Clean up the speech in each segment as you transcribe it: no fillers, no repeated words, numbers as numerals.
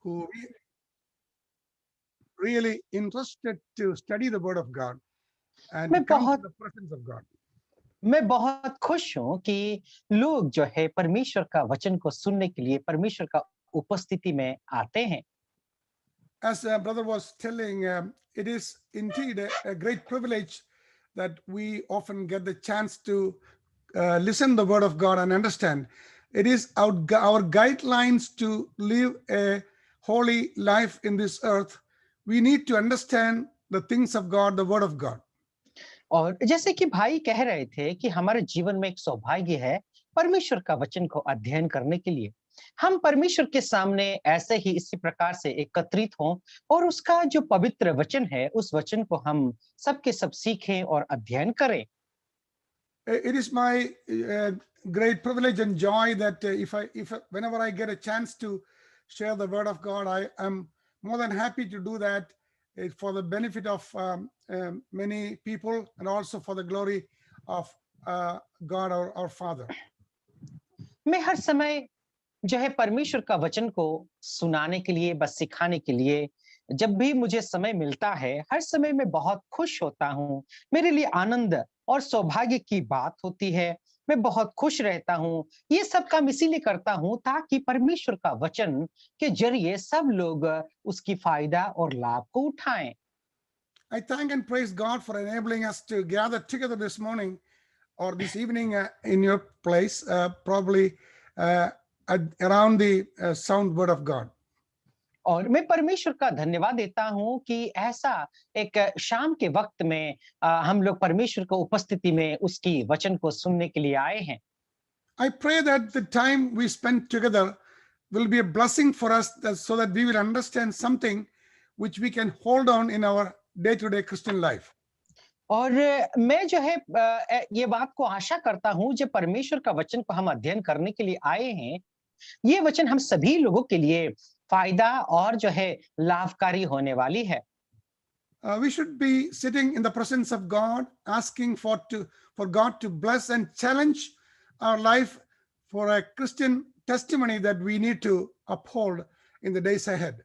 who really interested to study the Word of God and to मैं come to बहुत the presence of God. मैं बहुत खुश हूं कि लोग जो है परमेश्वर का वचन को सुनने के लिए परमेश्वर का उपस्थिति में आते हैं। As brother was telling, it is indeed a great privilege that we often get the chance to listen the Word of God and understand. It is our guidelines to live a holy life in this earth. We need to understand the things of God, the Word of God. और जैसे कि भाई कह रहे थे कि हमारे जीवन में एक सौभाग्य है परमेश्वर का वचन को अध्ययन करने के लिए। हम परमेश्वर के सामने ऐसे ही इसी प्रकार से एकत्रित हों और उसका जो पवित्र वचन है उस वचन को हम सबके सब सीखें और अध्ययन करें। It is my great privilege and joy that whenever I get a chance to share the Word of God, I am more than happy to do that for the benefit of many people and also for the glory of God, our Father. मैं हर समय जो है परमेश्वर का वचन को सुनाने के लिए बस सिखाने के लिए जब भी मुझे समय मिलता है हर समय मैं बहुत खुश होता हूँ। मेरे लिए आनंद और सौभाग्य की बात होती है। मैं बहुत खुश रहता हूँ। ये सब काम इसीलिए करता हूँ ताकि परमेश्वर का वचन के जरिए सब लोग उसकी फायदा और लाभ को उठाएं। I thank and praise God for enabling us to gather together this morning or this evening in your place, probably around the sound Word of God. और मैं परमेश्वर का धन्यवाद देता हूं कि ऐसा एक शाम के वक्त में हम लोग परमेश्वर को उपस्थिति में उसकी वचन को सुनने के लिए आए हैं। I pray that the time we spend together will be a blessing for us so that we will understand something which we can hold on in our day-to-day Christian life. और मैं जो है ये बात को आशा करता हूं जब परमेश्वर का वचन को हम अध्ययन करने के लिए आए हैं ये वचन हम सभी लोगों के लिए फायदा और जो है लाभकारी होने वाली है। We should be sitting in the presence of God, asking for God to bless and challenge our life for a Christian testimony that we need to uphold in the days ahead.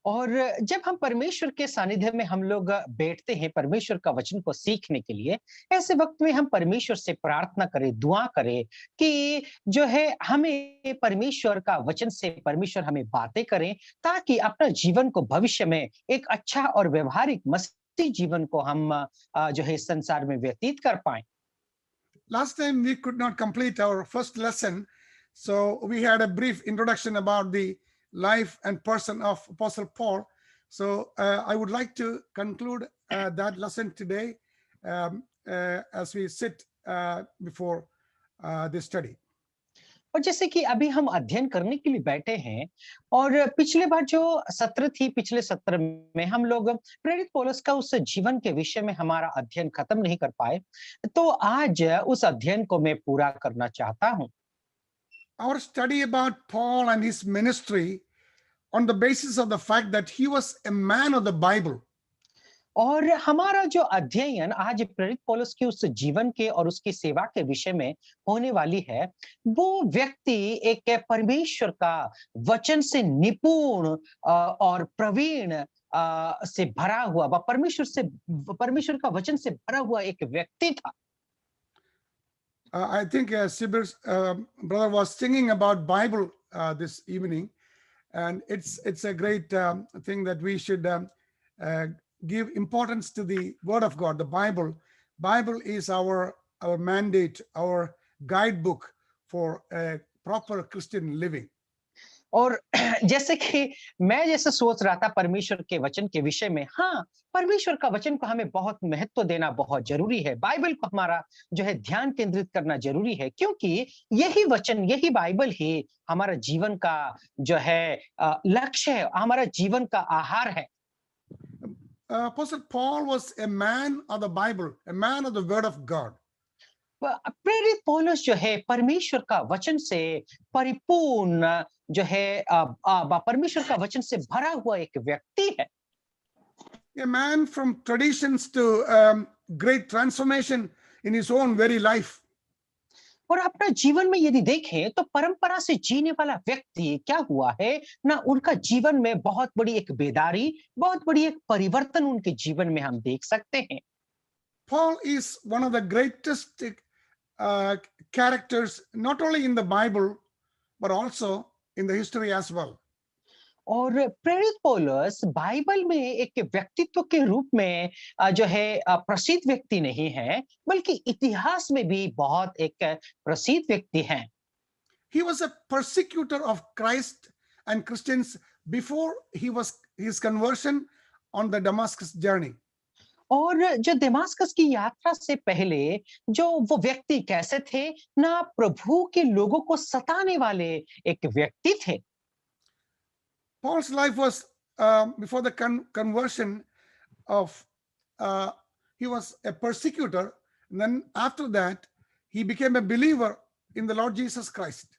और जब हम परमेश्वर के सानिध्य में हम लोग बैठते हैं परमेश्वर का वचन को सीखने के लिए ऐसे वक्त में हम परमेश्वर से प्रार्थना करें दुआ करें कि जो है हमें परमेश्वर का वचन से परमेश्वर हमें बातें करें ताकि अपना जीवन को भविष्य में एक अच्छा और व्यवहारिक मसीही जीवन को हम जो है इस संसार में व्यतीत कर पाएं। Last time we could not complete our first lesson, so we had a brief introduction about the life and person of Apostle Paul. So I would like to conclude that lesson today as we sit before this study. और जैसे कि अभी हम अध्ययन करने के लिए बैठे हैं और पिछले बार जो सत्र थी पिछले सत्र में हम लोग प्रेरित पौलुस का उस जीवन के विषय में हमारा अध्ययन खत्म नहीं कर पाए तो आज उस अध्ययन को मैं पूरा करना चाहता हूं। Our study about Paul and his ministry on the basis of the fact that he was a man of the Bible. और हमारा जो अध्ययन आज प्रेरित पौलुस की उस जीवन के और उसकी सेवा के विषय में होने वाली है वो व्यक्ति एक परमेश्वर का वचन से निपुण और प्रवीण से भरा हुआ व परमेश्वर का वचन से भरा हुआ एक व्यक्ति था। I think Sibir's brother was singing about Bible this evening, and it's a great thing that we should give importance to the Word of God, the Bible. Bible is our mandate, our guidebook for a proper Christian living. और जैसे कि मैं जैसे सोच रहा था परमेश्वर के वचन के विषय में हाँ परमेश्वर का वचन को हमें बहुत महत्व देना बहुत जरूरी है। बाइबल को हमारा जो है ध्यान केंद्रित करना जरूरी है क्योंकि यही वचन यही बाइबल ही हमारा जीवन का जो है लक्ष्य है हमारा जीवन का आहार है। Apostle Paul was a man of the Bible, a man of the Word of God. प्रेरित पौलुस जो है परमेश्वर का वचन से परिपूर्ण जो है परमेश्वर का वचन से भरा हुआ एक व्यक्ति है। A man from traditions to great transformation in his own very life. और अपना जीवन में यदि देखें तो परंपरा से जीने वाला व्यक्ति क्या हुआ है ना, उनका जीवन में बहुत बड़ी एक बेदारी, बहुत बड़ी एक परिवर्तन उनके जीवन में हम देख सकते हैं। Paul is one of the greatest uh, characters, not only in the Bible, but also in the history as well. और प्रेरित पौलुस बाइबल में एक व्यक्तित्व के रूप में जो है प्रसिद्ध व्यक्ति नहीं है, बल्कि इतिहास में भी बहुत एक प्रसिद्ध व्यक्ति हैं। He was a persecutor of Christ and Christians before his conversion on the Damascus journey. और जो दमास्कस की यात्रा से पहले जो वो व्यक्ति कैसे थे ना, प्रभु के लोगों को सताने वाले एक व्यक्ति थे। Paul's life was before the conversion of he was a persecutor. And then after that, he became a believer in the Lord Jesus Christ.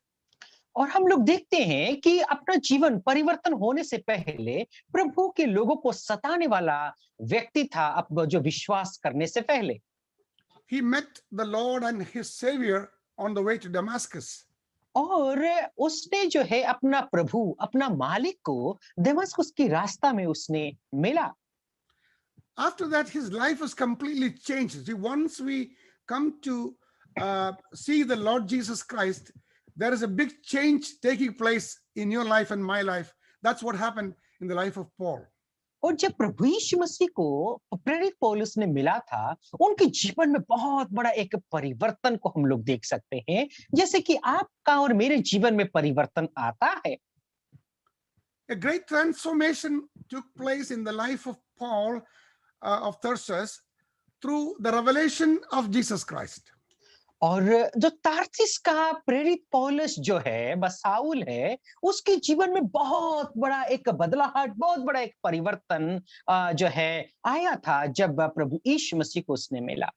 और हम लोग देखते हैं कि अपना जीवन परिवर्तन होने से पहले प्रभु के लोगों को सताने वाला व्यक्ति था, अब जो विश्वास करने से पहले। He met the Lord and his Savior on the way to Damascus. और उसने जो है अपना प्रभु, अपना मालिक को दमस्कस की रास्ता में उसने मिला। After that, his life was completely changed. See, once we come to see the Lord Jesus Christ, there is a big change taking place in your life and my life. That's what happened in the life of Paul. और जब प्रभु यीशु मसीह को प्रेरित पौलुस ने मिला था, उनके जीवन में बहुत बड़ा एक परिवर्तन को हम लोग देख सकते हैं, जैसे कि आपका और मेरे जीवन में परिवर्तन आता है। A great transformation took place in the life of Paul of Tarsus through the revelation of Jesus Christ. और जो तार्सिस का प्रेरित पौलुस जो है, बसाउल है, उसके जीवन में बहुत बड़ा एक बदलाहट, बहुत बड़ा एक परिवर्तन जो है आया था जब प्रभु यीशु मसीह को उसने मिला।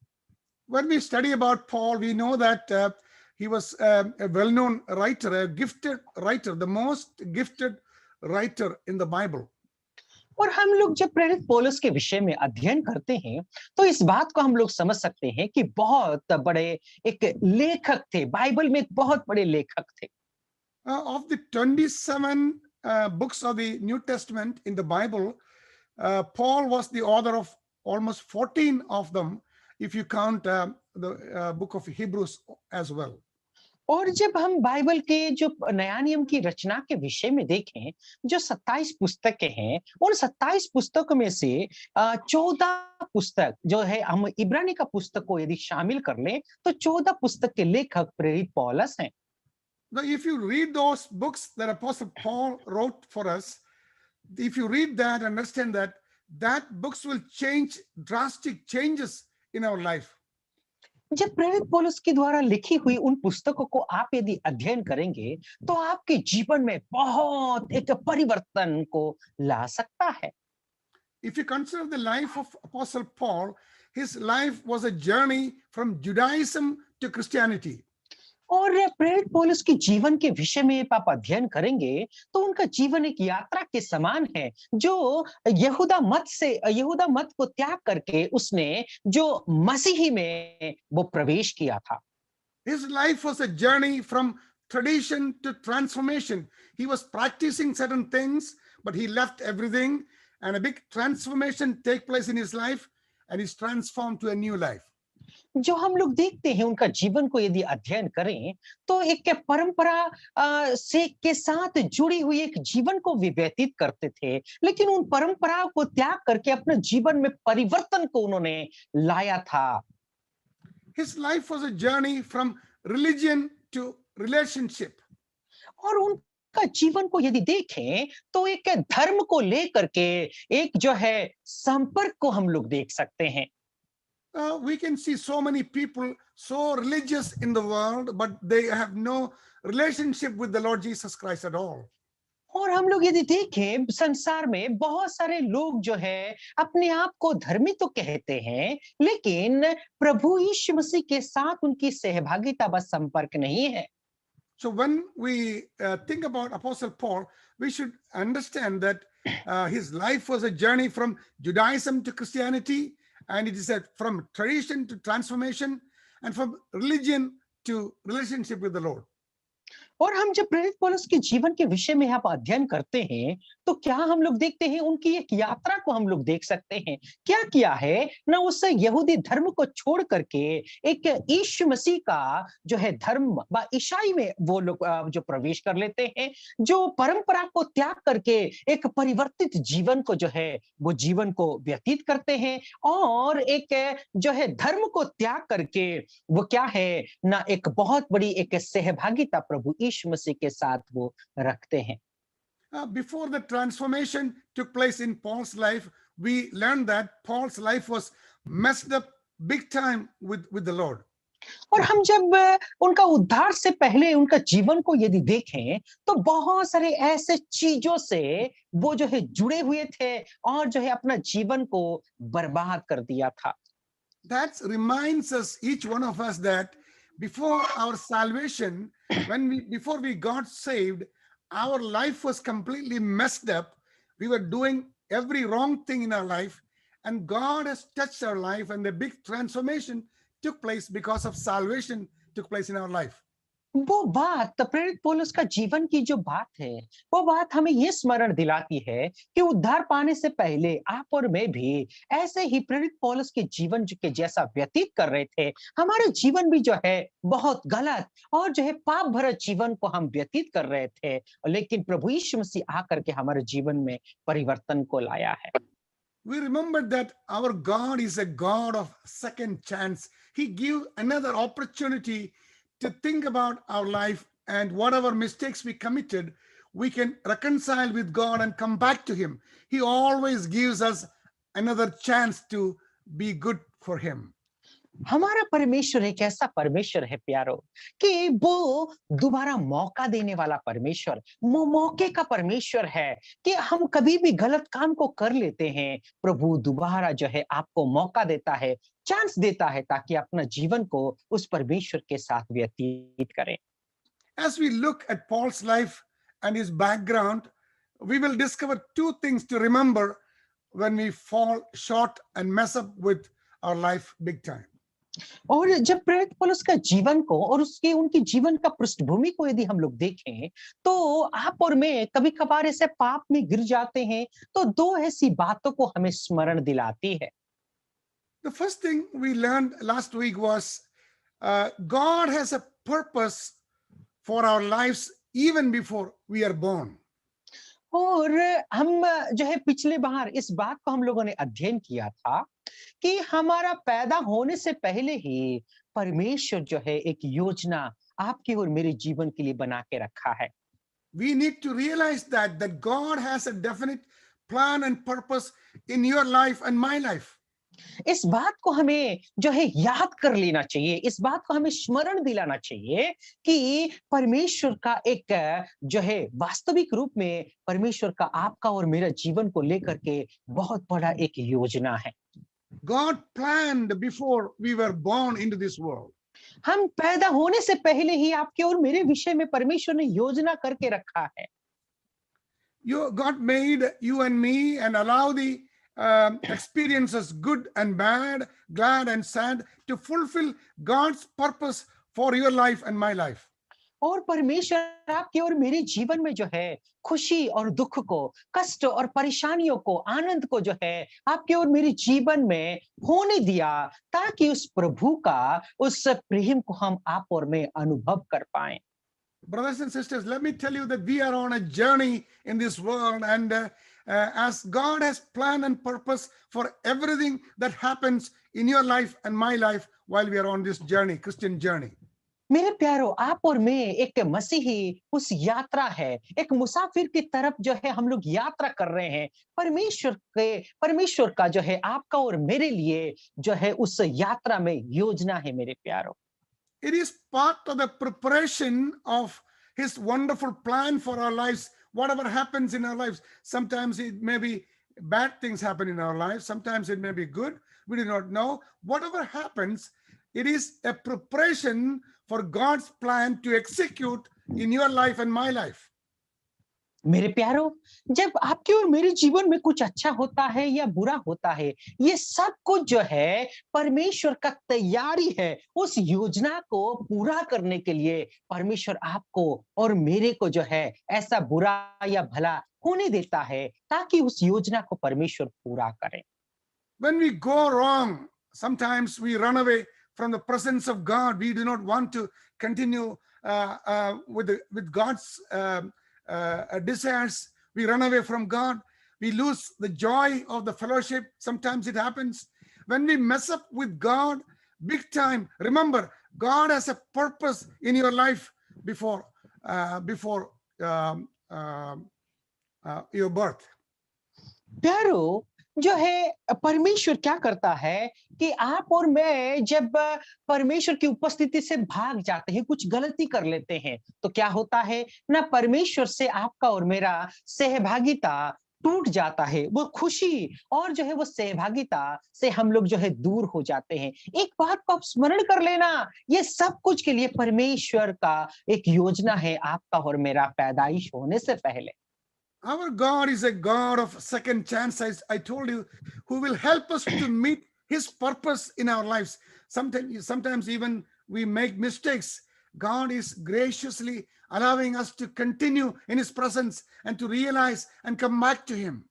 When we study about Paul, we know that he was a well-known writer, a gifted writer, the most gifted writer in the Bible. और हम लोग जब प्रेरित पौलुस के विषय में अध्ययन करते हैं तो इस बात को हम लोग समझ सकते हैं कि बहुत बड़े एक लेखक थे, बाइबल में एक बहुत बड़े लेखक थे। Of the 27 books of the New Testament in the Bible, Paul was the author of almost 14 of them, if you count the book of Hebrews as well. और जब हम बाइबल के जो नया नियम की रचना के विषय में देखें, जो 27 पुस्तकें हैं, उन 27 पुस्तकों में से 14 पुस्तक जो है, हम इब्रानी का पुस्तक को यदि शामिल कर लें तो 14 पुस्तक के लेखक प्रेरित पौलुस हैं। Now, if you read those books that Apostle Paul wrote for us, if you read that, understand that books will change drastic changes in our life. जब प्रेरित पौलुस के द्वारा लिखी हुई उन पुस्तकों को आप यदि अध्ययन करेंगे तो आपके जीवन में बहुत एक परिवर्तन को ला सकता है। If you consider the life of Apostle Paul, his life was a journey from Judaism to Christianity. और प्रेरित पौलुस के जीवन के विषय में आप अध्ययन करेंगे तो उनका जीवन एक यात्रा के समान है, जो यहूदा मत को त्याग करके उसने जो मसीही में वो प्रवेश किया था। His life was a journey from tradition to transformation. He was practicing certain things, but he left everything, and a big transformation take place in his life, and he's transformed to a new life. जो हम लोग देखते हैं उनका जीवन को यदि अध्ययन करें तो एक परंपरा से के साथ जुड़ी हुई एक जीवन को वे व्यतीत करते थे, लेकिन उन परंपराओं को त्याग करके अपने जीवन में परिवर्तन को उन्होंने लाया था। His life was a journey from religion to relationship. और उनका जीवन को यदि देखें तो एक धर्म को लेकर के एक जो है संपर्क को हम लोग देख सकते हैं। We can see so many people so religious in the world, but they have no relationship with the Lord Jesus Christ at all. और हम लोग यदि देखें संसार में बहुत सारे लोग जो है अपने आप को धर्मी तो कहते हैं, लेकिन प्रभु यीशु मसीह के साथ उनकी सहभागिता व संपर्क नहीं है। So when we think about Apostle Paul, we should understand that his life was a journey from Judaism to Christianity, and it is from tradition to transformation, and from religion to relationship with the Lord. और हम जब प्रेरित पौलुस के जीवन के विषय में यहाँ पर अध्ययन करते हैं, तो क्या हम लोग देखते हैं उनकी एक यात्रा को हम लोग देख सकते हैं। क्या किया है ना, उस यहूदी धर्म को छोड़ करके एक यीशु मसीह का जो है धर्म व ईसाई में वो लोग जो प्रवेश कर लेते हैं, जो परंपरा को त्याग करके एक परिवर्तित जीवन को जो है वो जीवन को व्यतीत करते हैं, और एक जो है धर्म को त्याग करके वो क्या है ना, एक बहुत बड़ी एक सहभागिता प्रभु यीशु मसीह के साथ वो रखते हैं। Before the transformation took place in Paul's life, we learned that Paul's life was messed up big time with the Lord. और हम जब उनका उद्धार से पहले उनका जीवन को यदि देखें, तो बहुत सारे ऐसे चीजों से वो जो है जुड़े हुए थे और जो है अपना जीवन को बर्बाद कर दिया था। That reminds us, each one of us, that before our salvation, before we got saved, our life was completely messed up. We were doing every wrong thing in our life, and God has touched our life, and the big transformation took place because of salvation took place in our life. वो बात प्रेरित पौलुस का जीवन की जो बात है, वो बात हमें ये स्मरण दिलाती है कि उद्धार पाने से पहले आप और मैं भी ऐसे ही प्रेरित पौलुस के जीवन के जैसा व्यतीत कर रहे थे। हमारे जीवन भी जो है बहुत गलत और जो है पाप भरा जीवन को हम व्यतीत कर रहे थे, लेकिन प्रभु यीशु मसीह आकर के हमारे जीवन में परिवर्तन को लाया है। We remember that our God is a God of second chance. He gives another opportunity to think about our life, and whatever mistakes we committed, we can reconcile with God and come back to Him. He always gives us another chance to be good for Him. हमारा परमेश्वर एक ऐसा परमेश्वर है प्यारो, कि वो दोबारा मौका देने वाला परमेश्वर, मौके का परमेश्वर है कि हम कभी भी गलत काम को कर लेते हैं, प्रभु दोबारा जो है आपको मौका देता है, चांस देता है, ताकि अपना जीवन को उस परमेश्वर के साथ व्यतीत करें। As we look at Paul's life and his background, we will discover two things to remember when we fall short and mess up with our life big time. और जब प्रेरित पौलुस का जीवन को और उसके उनकी जीवन का पृष्ठभूमि को यदि हम लोग देखें, तो आप और मैं कभी कभार ऐसे पाप में गिर जाते हैं, तो दो ऐसी बातों को हमें स्मरण दिलाती है। The first thing we learned last week was God has a purpose for our lives even before we are born. और हम जो है पिछले बार इस बात को हम लोगों ने अध्ययन किया था कि हमारा पैदा होने से पहले ही परमेश्वर जो है एक योजना आपके और मेरे जीवन के लिए बना के रखा है। We need to realize that God has a definite plan and purpose in your life and my life. इस बात को हमें जो है याद कर लेना चाहिए, इस बात को हमें स्मरण दिलाना चाहिए कि परमेश्वर का एक जो है वास्तविक रूप में परमेश्वर का आपका और मेरा जीवन को लेकर के बहुत बड़ा एक योजना है। God planned before we were born into this world. हम पैदा होने से पहले ही आपके और मेरे विषय में परमेश्वर ने योजना करके रखा है। God made you and me and allow the experiences, good and bad, glad and sad, to fulfill God's purpose for your life and my life. और परमेश्वर आपके और मेरे जीवन में जो है खुशी और दुख को, कष्ट और परेशानियों को, आनंद को जो है आपके और मेरे जीवन में होने दिया, ताकि उस प्रभु का उस प्रेम को हम आप और मैं अनुभव कर पाएं। Brothers and sisters, let me tell you that we are on a journey in this world, and as God has plan and purpose for everything that happens in your life and my life while we are on this journey, Christian journey. मेरे प्यारो, आप और मैं एक मसीही उस यात्रा है, एक मुसाफिर की तरफ जो है हम लोग यात्रा कर रहे हैं। परमेश्वर का जो है आपका और मेरे लिए जो है उस यात्रा में योजना है मेरे प्यारो। It is part of the preparation of His wonderful plan for our lives. Whatever happens in our lives, sometimes it may be bad things happen in our lives, sometimes it may be good, we do not know. Whatever happens, it is a preparation for God's plan to execute in your life and my life. मेरे प्यारो, जब आपके और मेरे जीवन में कुछ अच्छा होता है या बुरा होता है, ये सब कुछ जो है परमेश्वर का तैयारी है उस योजना को पूरा करने के लिए। परमेश्वर आपको और मेरे को जो है ऐसा बुरा या भला होने देता है ताकि उस योजना को परमेश्वर पूरा करे। When we go wrong, sometimes we run away from the presence of God. We do not want to continue with God's desires. We run away from God. We lose the joy of the fellowship. Sometimes it happens when we mess up with God big time. Remember, God has a purpose in your life before your birth. प्यारो, जो है परमेश्वर क्या करता है कि आप और मैं जब परमेश्वर की उपस्थिति से भाग जाते हैं, कुछ गलती कर लेते हैं, तो क्या होता है ना, परमेश्वर से आपका और मेरा सहभागिता टूट जाता है। वो खुशी और जो है वो सहभागिता से हम लोग जो है दूर हो जाते हैं। एक बात को आप स्मरण कर लेना, ये सब कुछ के लिए परमेश्वर का एक योजना है आपका और मेरा पैदाइश होने से पहले। Our God is a God of second chance, as I told you, who will help us to meet His purpose in our lives. Sometimes even we make mistakes. God is graciously allowing us to continue in His presence and to realize and come back to Him.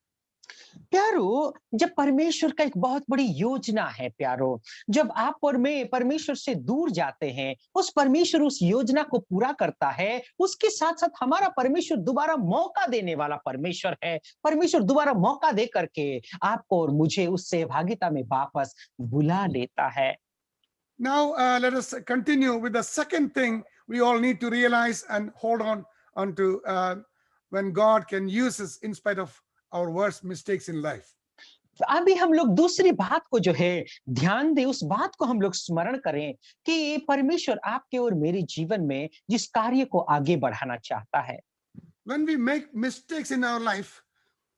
प्यारो, जब परमेश्वर का एक बहुत बड़ी योजना है प्यारो, जब आप और मैं परमेश्वर से दूर जाते हैं, उस परमेश्वर उस योजना को पूरा करता है। उसके साथ साथ हमारा परमेश्वर दोबारा मौका देने वाला परमेश्वर है। परमेश्वर दोबारा मौका दे करके आपको और मुझे उस सहभागिता में वापस बुला लेता है। Now, let us continue with the second thing we all need to realize and hold on to when God can use us in spite of our worst mistakes in life. अभी हम लोग दूसरी बात को जो है ध्यान दें, उस बात को हम लोग स्मरण करें कि परमेश्वर आपके और मेरे जीवन में जिस कार्य को आगे बढ़ाना चाहता है। When we make mistakes in our life,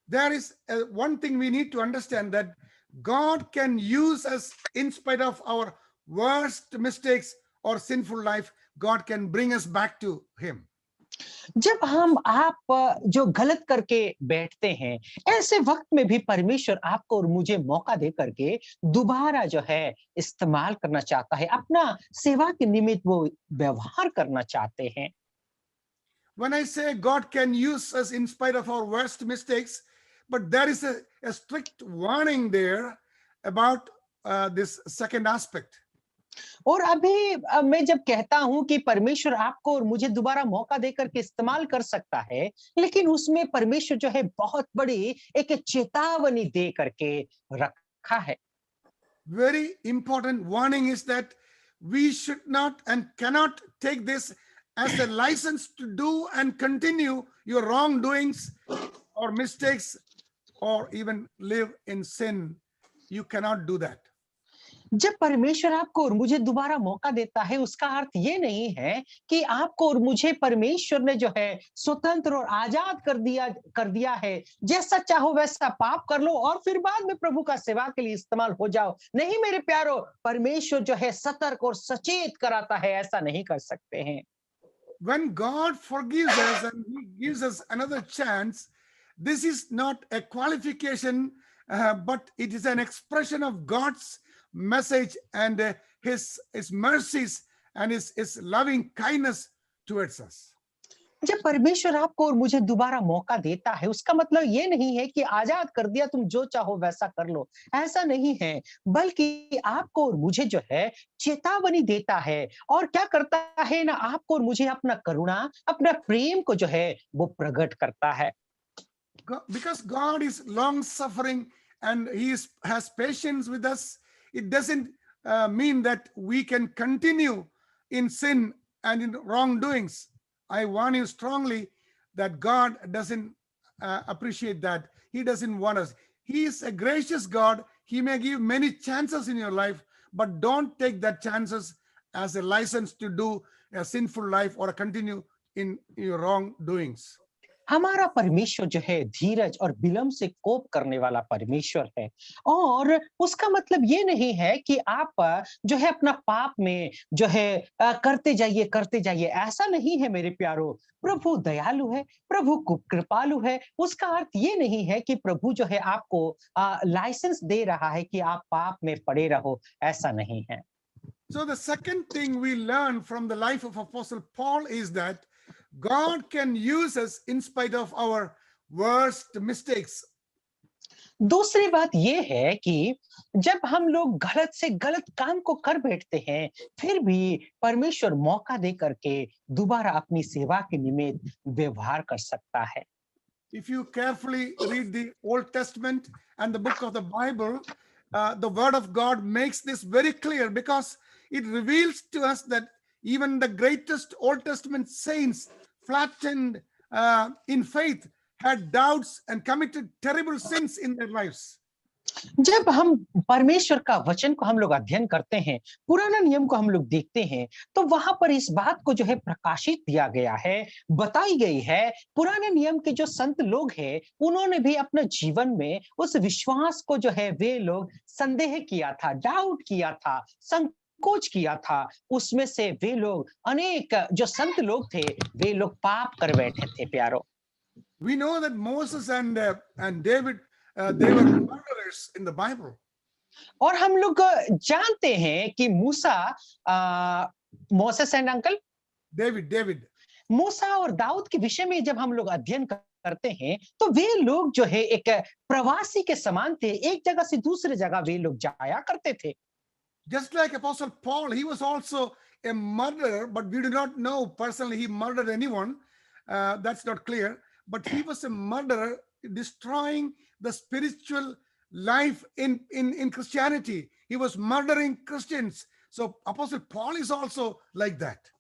there is one thing we need to understand, that God can use us in spite of our worst mistakes or sinful life. God can bring us back to Him. जब हम आप जो गलत करके बैठते हैं, ऐसे वक्त में भी परमेश्वर आपको और मुझे मौका दे करके दोबारा जो है इस्तेमाल करना चाहता है, अपना सेवा के निमित्त वो व्यवहार करना चाहते हैं। When I say God can use us in spite of our worst mistakes, but there is a strict warning there about this second aspect. और अभी मैं जब कहता हूं कि परमेश्वर आपको और मुझे दोबारा मौका देकर के इस्तेमाल कर सकता है, लेकिन उसमें परमेश्वर जो है बहुत बड़ी एक चेतावनी दे करके रखा है। Very important warning is that we should not and cannot take this as a license to do and continue your wrongdoings or mistakes or even live in sin. You cannot do that. जब परमेश्वर आपको और मुझे दोबारा मौका देता है, उसका अर्थ ये नहीं है कि आपको और मुझे परमेश्वर ने जो है स्वतंत्र और आजाद कर दिया है, जैसा चाहो वैसा पाप कर लो और फिर बाद में प्रभु का सेवा के लिए इस्तेमाल हो जाओ। नहीं मेरे प्यारो, परमेश्वर जो है सतर्क और सचेत कराता है, ऐसा नहीं कर सकते हैं। When God forgives us and He gives us another chance, this is not a qualification, but it is an expression of God's message and His mercies and His loving kindness towards us. जब परमेश्वर आपको और मुझे दोबारा मौका देता है, उसका मतलब ये नहीं है कि आजाद कर दिया, तुम जो चाहो वैसा कर लो, ऐसा नहीं है। बल्कि आपको और मुझे जो है चेतावनी देता है और क्या करता है ना, आपको और मुझे अपना करुणा, अपना प्रेम को जो है वो प्रकट करता है। Because God is long suffering and has patience with us, it doesn't mean that we can continue in sin and in wrongdoings. I warn you strongly that God doesn't appreciate that. He doesn't want us. He is a gracious God. He may give many chances in your life, but don't take that chances as a license to do a sinful life or continue in your wrongdoings. हमारा परमेश्वर जो है धीरज और विलंब से कोप करने वाला परमेश्वर है। और उसका मतलब ये नहीं है कि आप जो है अपना पाप में जो है करते जाइए, ऐसा नहीं है मेरे प्यारो। प्रभु दयालु है, प्रभु कृपालु है। उसका अर्थ ये नहीं है कि प्रभु जो है आपको लाइसेंस दे रहा है कि आप पाप में पड़े रहो, ऐसा नहीं है। So, the second thing we learn from the life of Apostle Paul is that God can use us in spite of our worst mistakes. दूसरी बात ये है कि जब हम लोग गलत से गलत काम को कर बैठते हैं, फिर भी परमेश्वर मौका दे करके दोबारा अपनी सेवा के निमित्त व्यवहार कर सकता है। If you carefully read the Old Testament and the book of the Bible, the Word of God makes this very clear because it reveals to us that even the greatest Old Testament saints, flattened in faith, had doubts and committed terrible sins in their lives. जब हम परमेश्वर का वचन को हम लोग अध्ययन करते हैं, पुराना नियम को हम लोग देखते हैं, तो वहां पर इस बात को जो है प्रकाशित दिया गया है, बताई गई है। पुराने नियम के जो संत लोग हैं, उन्होंने भी अपने जीवन में उस विश्वास को जो है वे लोग संदेह किया था, डाउट किया था, संकोच किया था। उसमें से वे लोग अनेक जो संत लोग थे, वे लोग पाप कर बैठे थे प्यारो। We know that Moses and David, they were murderers in the Bible. और हम लोग जानते हैं कि मूसा मोसेस एंड अंकल David. मूसा और दाऊद के विषय में जब हम लोग अध्ययन करते हैं, तो वे लोग जो है एक प्रवासी के समान थे। एक जगह से दूसरे जगह वे लोग जाया करते थे। Just like Apostle Paul, he was also a murderer, but we do not know personally he murdered anyone. That's not clear. But he was a murderer, destroying the spiritual life in Christianity. He was murdering Christians. So Apostle Paul is also like that.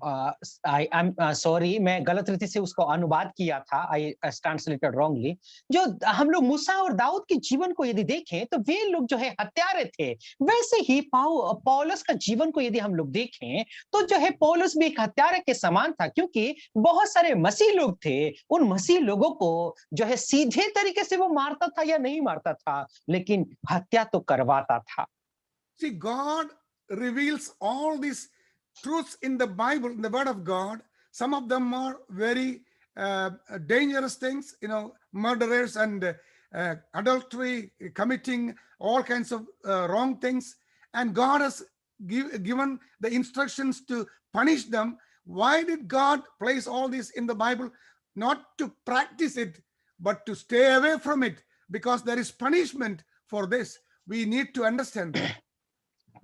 I am sorry, मैं गलत रीति से उसको अनुवाद किया था। आई translated wrongly. जो हम लोग मूसा और दाऊद के जीवन को यदि देखें, तो वे लोग जो है हत्यारे थे। वैसे ही पौलुस का जीवन को यदि हम लोग देखें, तो जो है पौलुस भी एक हत्यारे के समान था, क्योंकि बहुत सारे मसीह लोग थे। उन मसीह लोगों को जो है सीधे तरीके से वो मारता था या नहीं मारता था, लेकिन हत्या तो करवाता था। See, God reveals all these truths in the Bible, in the Word of God. Some of them are very dangerous things, murderers and adultery, committing all kinds of wrong things. And God has given the instructions to punish them. Why did God place all this in the Bible? Not to practice it, but to stay away from it, because there is punishment for this. We need to understand that.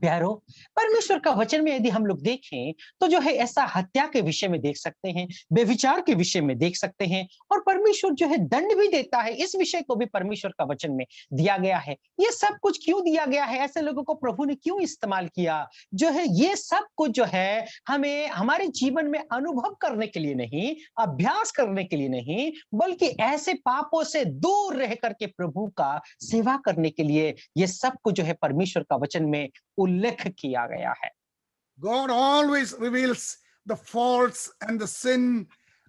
प्यारो, परमेश्वर का वचन में यदि हम लोग देखें, तो जो है ऐसा हत्या के विषय में देख सकते हैं, व्यभिचार के विषय में देख सकते हैं, और परमेश्वर जो है दंड भी देता है। इस विषय को भी परमेश्वर का वचन में दिया गया है। ये सब कुछ क्यों दिया गया है? ऐसे लोगों को प्रभु ने क्यों इस्तेमाल किया? जो है ये सब कुछ जो है हमें हमारे जीवन में अनुभव करने के लिए नहीं, अभ्यास करने के लिए नहीं, बल्कि ऐसे पापों से दूर रह करके प्रभु का सेवा करने के लिए ये सब कुछ जो है परमेश्वर का वचन में उल्लेख किया गया है। God always reveals the faults and the sin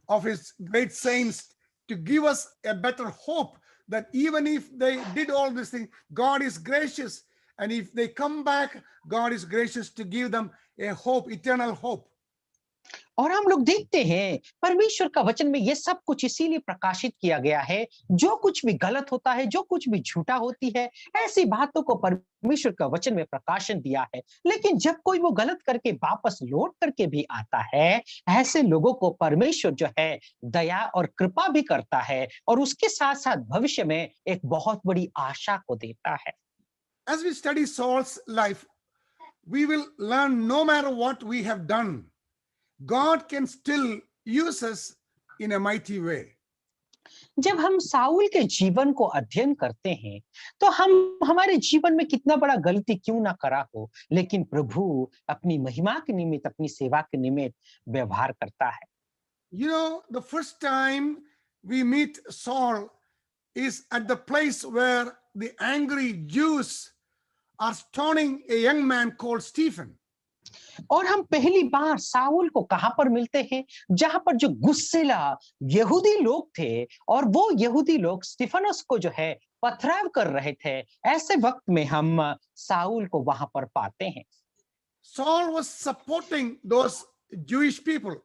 of his great saints to give us a better hope that even if they did all these things, God is gracious. And if they come back, God is gracious to give them a hope, eternal hope. और हम लोग देखते हैं परमेश्वर का वचन में ये सब कुछ इसीलिए प्रकाशित किया गया है। जो कुछ भी गलत होता है, जो कुछ भी झूठा होती है, ऐसी बातों को परमेश्वर का वचन में प्रकाशन दिया है। लेकिन जब कोई वो गलत करके वापस लौट करके भी आता है, ऐसे लोगों को परमेश्वर जो है दया और कृपा भी करता है, और उसके साथ साथ भविष्य में एक बहुत बड़ी आशा को देता है। As we study Saul's life, we will learn no matter what we have done, God can still use us in a mighty way. जब हम साउल के जीवन को अध्ययन करते हैं, तो हम हमारे जीवन में कितना बड़ा गलती क्यों ना करा हो, लेकिन प्रभु अपनी महिमा के निमित्त, अपनी सेवा के निमित्त व्यवहार करता है। The first time we meet Saul is at the place where the angry Jews are stoning a young man called Stephen. और हम पहली बार साउल को कहां पर मिलते हैं? जहां पर जो गुस्सेला यहूदी लोग थे और वो यहूदी लोग स्तिफनुस को जो है पथराव कर रहे थे, ऐसे वक्त में हम साउल को वहां पर पाते हैं। Saul was supporting those Jewish people.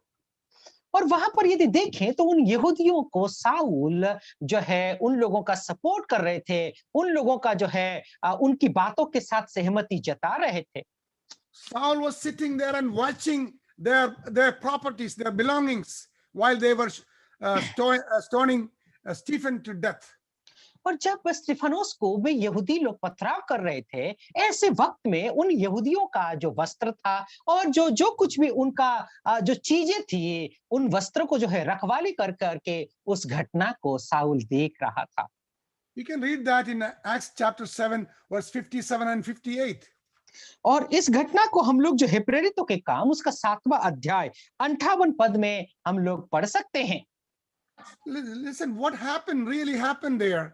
और वहां पर यदि देखें तो उन यहूदियों को साउल जो है उन लोगों का सपोर्ट कर रहे थे, उन लोगों का जो है उनकी बातों के साथ सहमति जता रहे थे। Saul was sitting there and watching their properties, their belongings, while they were stoning Stephen to death. और जब स्तिफनुस को वे यहूदी लोग पथराव कर रहे थे, ऐसे वक्त में उन यहूदियों का जो वस्त्र था और जो जो कुछ भी उनका जो चीजें थी, उन वस्त्रों को जो है रखवाली कर करके उस घटना को साउल देख रहा था। You can read that in Acts chapter 7, verse 57 and 58. और इस घटना को हम लोग जो है प्रेरितों के काम उसका 7वां अध्याय 58 पद में हम लोग पढ़ सकते हैं। Listen, what happened really happened there.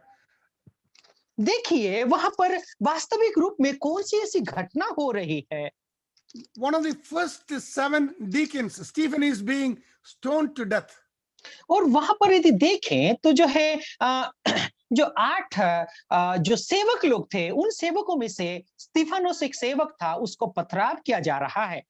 देखिए वहां पर वास्तविक रूप में कौन सी ऐसी घटना हो रही है। One of the first 7 deacons, Stephen, is being stoned to death. और वहां पर यदि देखें तो जो है जो 8 जो सेवक लोग थे, उन सेवकों में से स्तिफनुस एक सेवक था, उसको पथराव किया जा रहा है।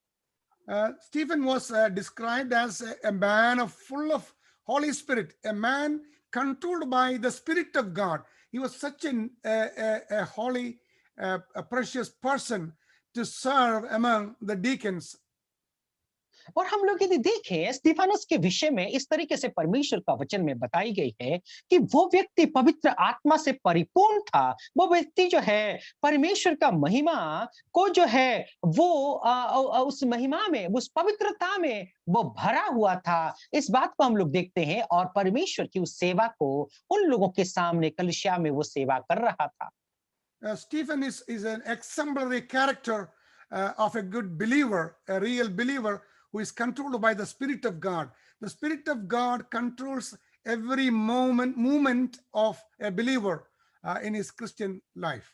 Stephen was described as a man full of Holy Spirit, a man controlled by the Spirit of God. He was such a holy, a precious person to serve among the deacons. और हम लोग यदि देखें स्तिफनुस के विषय में इस तरीके से परमेश्वर का वचन में बताई गई है कि वो व्यक्ति पवित्र आत्मा से परिपूर्ण था, वो व्यक्ति जो है परमेश्वर का महिमा को जो है वो उस महिमा में, उस पवित्रता में वो भरा हुआ था। इस बात को हम लोग देखते हैं और परमेश्वर की उस सेवा को उन लोगों के सामने कलीसिया में वो सेवा कर रहा था। Stephen is an exemplary character of a good believer, a real believer who is controlled by the Spirit of God. The Spirit of God controls every movement of a believer in his Christian life.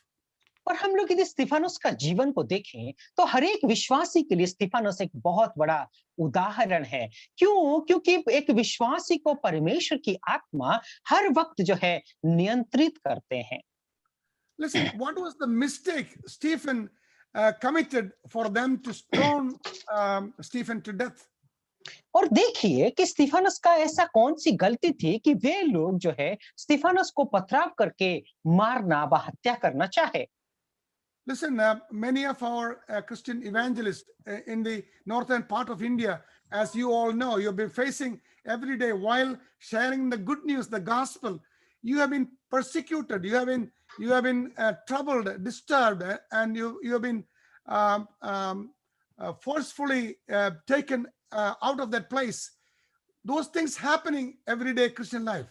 और हम लोग यदि स्तिफनुस का जीवन को देखें तो हर एक विश्वासी के लिए स्तिफनुस एक बहुत बड़ा उदाहरण है। क्यों? क्योंकि एक विश्वासी को परमेश्वर की आत्मा हर वक्त जो है नियंत्रित करते हैं। Listen, what was the mistake Stephen committed for them to stone Stephen to death? और देखिए कि स्तिफनुस का ऐसा कौन सी गलती थी कि वे लोग जो है स्तिफनुस को पथराव करके मारना व हत्या करना चाहे। Listen, many of our Christian evangelists in the northern part of India, as you all know, you've been facing every day while sharing the good news, the gospel. You have been persecuted, you have been troubled, disturbed, and you have been forcefully taken out of that place. Those things happening every day Christian life.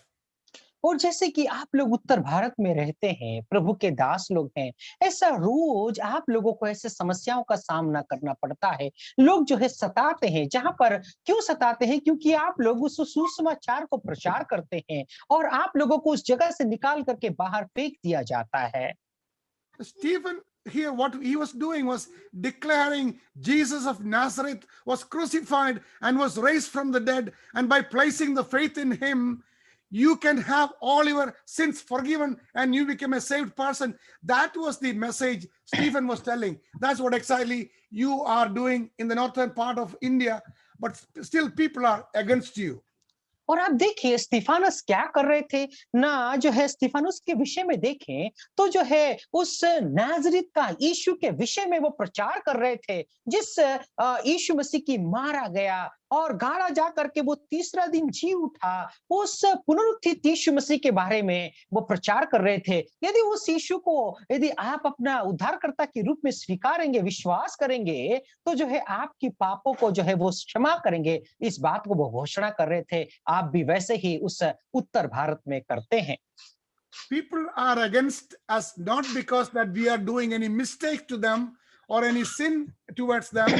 और जैसे कि आप लोग उत्तर भारत में रहते हैं, प्रभु के दास लोग हैं, ऐसा रोज आप लोगों को ऐसे समस्याओं का सामना करना पड़ता है। लोग जो है सताते हैं, जहां पर क्यों सताते हैं? क्योंकि आप लोग उस सुसमाचार को प्रचार करते हैं और आप लोगों को उस जगह से निकाल करके बाहर फेंक दिया जाता है। Stephen here, what he was doing was declaring Jesus of Nazareth was crucified and was raised from the dead, and by placing the faith in him, you can have all your sins forgiven and you become a saved person. That was the message Stephen was telling. That's what exactly you are doing in the northern part of India, but still people are against you. और आप देखिए स्तिफानस क्या कर रहे थे ना, जो है स्तिफानुस के विषय में देखें तो जो है उस नाजरीत का यीशु के विषय में वो प्रचार कर रहे थे, जिस यीशु मसीह की मारा गया और गाड़ा जा करके वो तीसरा दिन जी उठा, उस पुनरुत्थित यीशु मसीह के बारे में वो प्रचार कर रहे थे। यदि उस यीशु को यदि आप अपना उद्धारकर्ता के रूप में स्वीकारेंगे, विश्वास करेंगे, तो जो है आपकी पापों को जो है वो क्षमा करेंगे। इस बात को वो घोषणा कर रहे थे। आप भी वैसे ही उस उत्तर भारत में करते हैं। People are against us not because that we are doing any mistake to them or any sin towards them,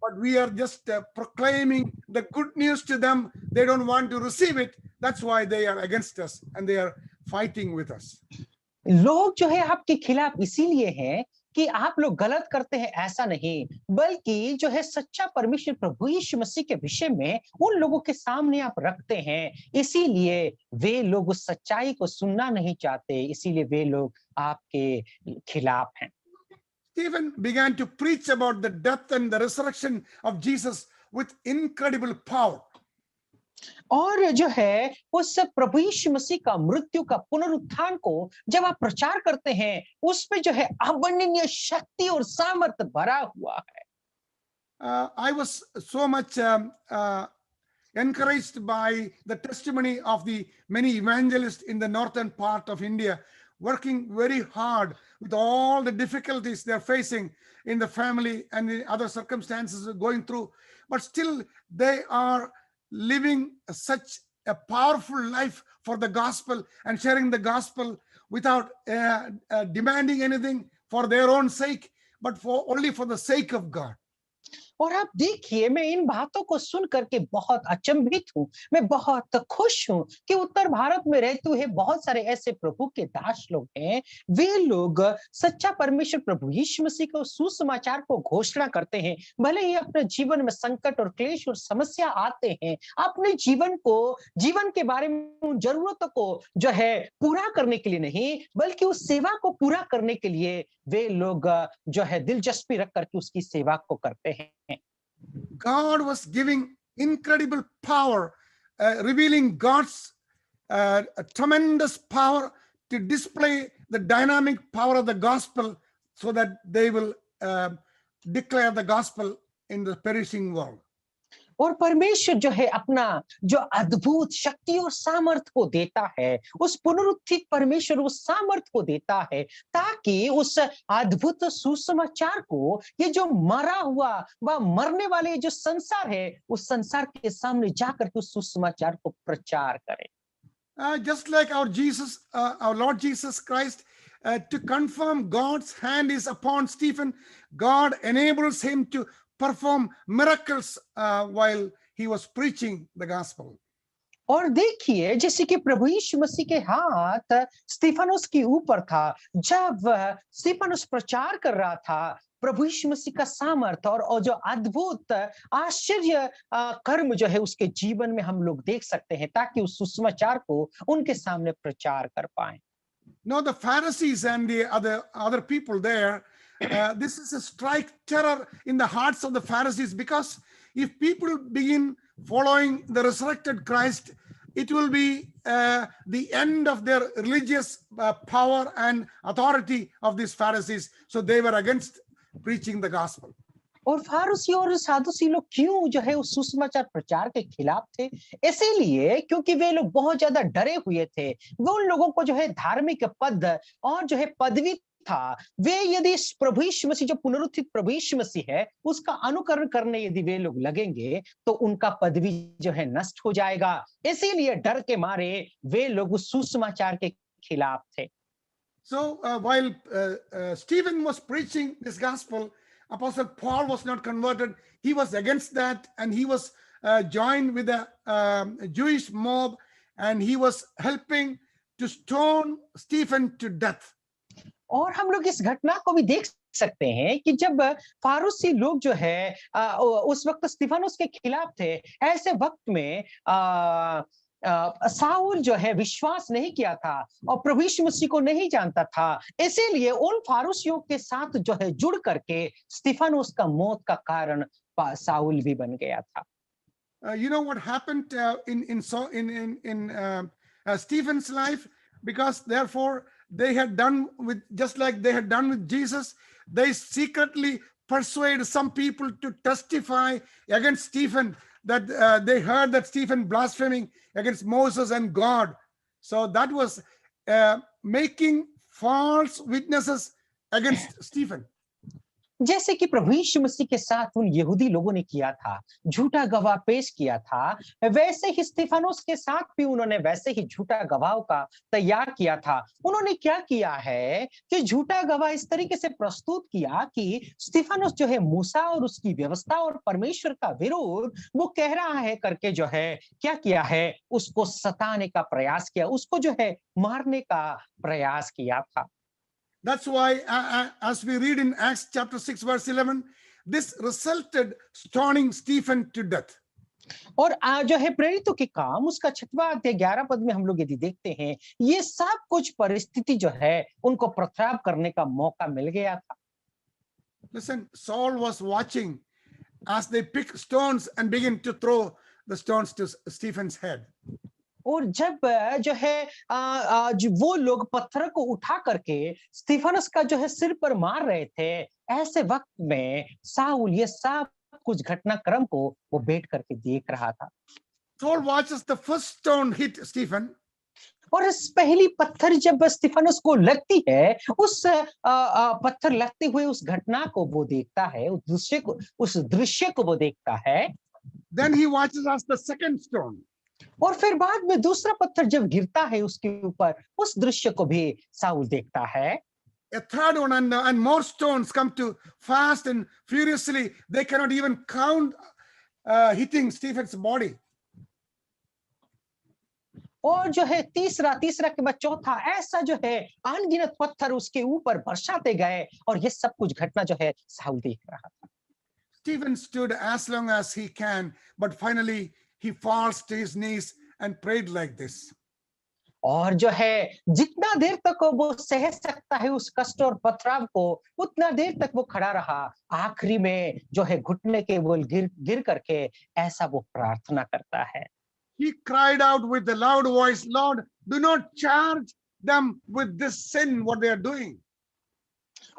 but we are just proclaiming the good news to them. They don't want to receive it. That's why they are against us and they are fighting with us. लोग जो है आपके खिलाफ इसीलिए हैं कि आप लोग गलत करते हैं ऐसा नहीं, बल्कि जो है सच्चा परमेश्वर प्रभु यीशु मसीह के विषय में उन लोगों के सामने आप रखते हैं। इसीलिए वे लोग उस सच्चाई को सुनना नहीं चाहते, इसीलिए वे लोग आपके खिलाफ हैं। Stephen began to preach about the death and the resurrection of Jesus with incredible power. और जो है उस प्रभु यीशु मसीह का मृत्यु का पुनरुत्थान को जब आप प्रचार करते हैं, उसमें जो है अवर्णनीय शक्ति और सामर्थ भरा हुआ है। I was so much encouraged by the testimony of the many evangelists in the northern part of India, working very hard with all the difficulties they're facing in the family and in other circumstances they're going through. But still, they are living such a powerful life for the gospel and sharing the gospel without demanding anything for their own sake, but only for the sake of God. और आप देखिए, मैं इन बातों को सुन करके बहुत अचंभित हूँ। मैं बहुत खुश हूँ कि उत्तर भारत में रहते हुए बहुत सारे ऐसे प्रभु के दास लोग हैं। वे लोग सच्चा परमेश्वर प्रभु यीशु मसीह के सुसमाचार को घोषणा करते हैं। भले ही अपने जीवन में संकट और क्लेश और समस्या आते हैं, अपने जीवन के बारे में उन जरूरतों को जो है पूरा करने के लिए नहीं, बल्कि उस सेवा को पूरा करने के लिए वे लोग जो है दिलचस्पी रख करके उसकी सेवा को करते हैं। God was giving incredible power, revealing God's tremendous power to display the dynamic power of the gospel so that they will declare the gospel in the perishing world. और परमेश्वर जो है अपना जो अद्भुत शक्ति और सामर्थ को देता है, उस पुनरुत्थित परमेश्वर उस सामर्थ को देता है ताकि उस अद्भुत सुसमाचार को ये जो मरा हुआ व मरने वाले जो संसार है, उस संसार के सामने जाकर के उस सुसमाचार को प्रचार करे। Just like our Lord Jesus Christ, to confirm God's hand is upon Stephen, God enables him to perform miracles while he was preaching the gospel. और देखिए, जैसे कि प्रभु यीशु मसीह के हाथ स्तिफनुस के ऊपर था, जब स्तिफनुस प्रचार कर रहा था, प्रभु यीशु मसीह का सामर्थ और जो अद्भुत आश्चर्य कर्म जो है उसके जीवन में हम लोग देख सकते हैं, ताकि उस सुसमाचार को उनके सामने प्रचार कर पाए। Now the Pharisees and the other people there, this is a strike terror in the hearts of the Pharisees, because if people begin following the resurrected Christ, it will be the end of their religious power and authority of these Pharisees. So they were against preaching the gospel. और फारूसी और सादुसी लोग क्यों जो है उस सुसमाचार प्रचार के खिलाफ थे? इसीलिए क्योंकि वे लोग बहुत ज्यादा डरे हुए थे। वो उन लोगों को जो है धार्मिक पद और जो है पदवी था, वे यदि प्रभु यीशु मसीह जो पुनरुत्थित प्रभु यीशु मसीह है उसका अनुकरण करने यदि वे लोग लगेंगे तो उनका पदवी जो है नष्ट हो जाएगा। इसीलिए डर के मारे वे लोग उस सुसमाचार के खिलाफ थे। So while Stephen was preaching this gospel, Apostle Paul was not converted. He was against that, and he was joined with a Jewish mob, and he was helping to stone Stephen to death. और हम लोग इस घटना को भी देख सकते हैं कि जब फारूसी लोग जो है उस वक्त स्तिफनुस के खिलाफ थे, ऐसे वक्त में साउल जो है विश्वास नहीं किया था और प्रभु यीशु मसीह को नहीं जानता था। इसीलिए उन फारूसियों के साथ जो है जुड़ करके स्तिफनुस का मौत का कारण साउल भी बन गया था। You know what happened in Stephen's life? Because therefore they had done with, just like they had done with Jesus, they secretly persuade some people to testify against Stephen, that they heard that Stephen blaspheming against Moses and God. So that was making false witnesses against Stephen. जैसे कि प्रभु यीशु मसीह के साथ उन यहूदी लोगों ने किया था, झूठा गवाह पेश किया था, वैसे ही स्तिफनुस के साथ भी उन्होंने वैसे ही झूठा गवाह का तैयार किया था। उन्होंने क्या किया है कि झूठा गवाह इस तरीके से प्रस्तुत किया कि स्तिफनुस जो है मूसा और उसकी व्यवस्था और परमेश्वर का विरोध वो कह रहा है करके जो है क्या किया है, उसको सताने का प्रयास किया, उसको जो है मारने का प्रयास किया था। That's why, as we read in Acts chapter 6, verse 11, this resulted stoning Stephen to death. और जो है प्रेरितों के काम उसका 6वां अध्याय 11 पद में हम लोग यदि देखते हैं, ये सब कुछ परिस्थिति जो है उनको प्रताप करने का मौका मिल गया था। Listen, Saul was watching as they pick stones and begin to throw the stones to Stephen's head. और जब जो है वो लोग पत्थर को उठा करके स्टीफनस का जो है सिर पर मार रहे थे, ऐसे वक्त में साउल ये सब कुछ घटनाक्रम को वो बैठ करके देख रहा था। Saul watches the first stone hit Stephen. और इस पहली पत्थर जब स्टीफनस को लगती है, उस पत्थर लगते हुए उस घटना को वो देखता है, उस दृश्य को वो देखता है। Then he watches as the second stone. और फिर बाद में दूसरा पत्थर जब गिरता है उसके ऊपर, उस दृश्य को भी साउल देखता है। A third one, and more stones come to fast and furiously. They cannot even count hitting Stephen's body. और जो है तीसरा के बाद चौथा, ऐसा जो है अनगिनत पत्थर उसके ऊपर बरसाते गए, और ये सब कुछ घटना जो है साउल देख रहा था। Stephen stood as long as he can, but finally he falls to his knees and prayed like this. और जो है जितना देर तक वो सह सकता है उस कष्ट और पथराव को, उतना देर तक वो खड़ा रहा। आखिरी में जो है घुटने के बल गिर करके ऐसा वो प्रार्थना करता है। He cried out with a loud voice, Lord, do not charge them with this sin, what they are doing.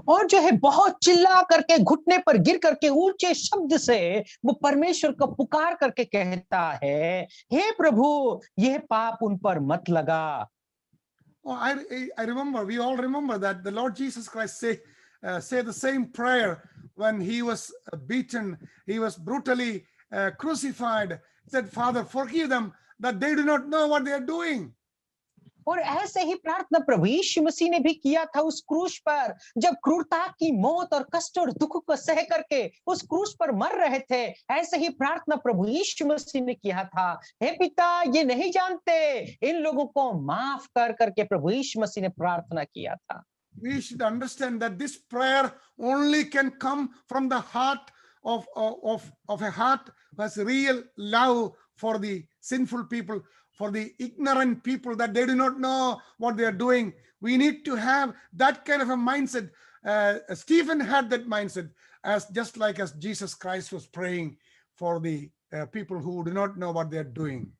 और जो है बहुत चिल्ला करके घुटने पर गिर करके ऊंचे शब्द से वो परमेश्वर को पुकार करके कहता है, हे प्रभु, यह पाप उन पर मत लगा। Oh, I remember, we all remember that the Lord Jesus Christ say the same prayer when he was beaten, he was brutally crucified. He said, Father, forgive them that they do not know what they are doing. और ऐसे ही प्रार्थना प्रभु यीशु मसीह ने भी किया था उस क्रूस पर, जब क्रूरता की मौत और कष्ट और दुख को सह करके उस क्रूस पर मर रहे थे। ऐसे ही प्रार्थना प्रभु यीशु मसीह ने किया था, हे पिता, ये नहीं जानते, इन लोगों को माफ कर करके प्रभु यीशु मसीह ने प्रार्थना किया था। We should understand that this prayer only can come from the heart of a heart who has real love for the sinful people, for the ignorant people, that they do not know what they are doing. We need to have that kind of a mindset. Stephen had that mindset, just like as Jesus Christ was praying for the people who do not know what they are doing.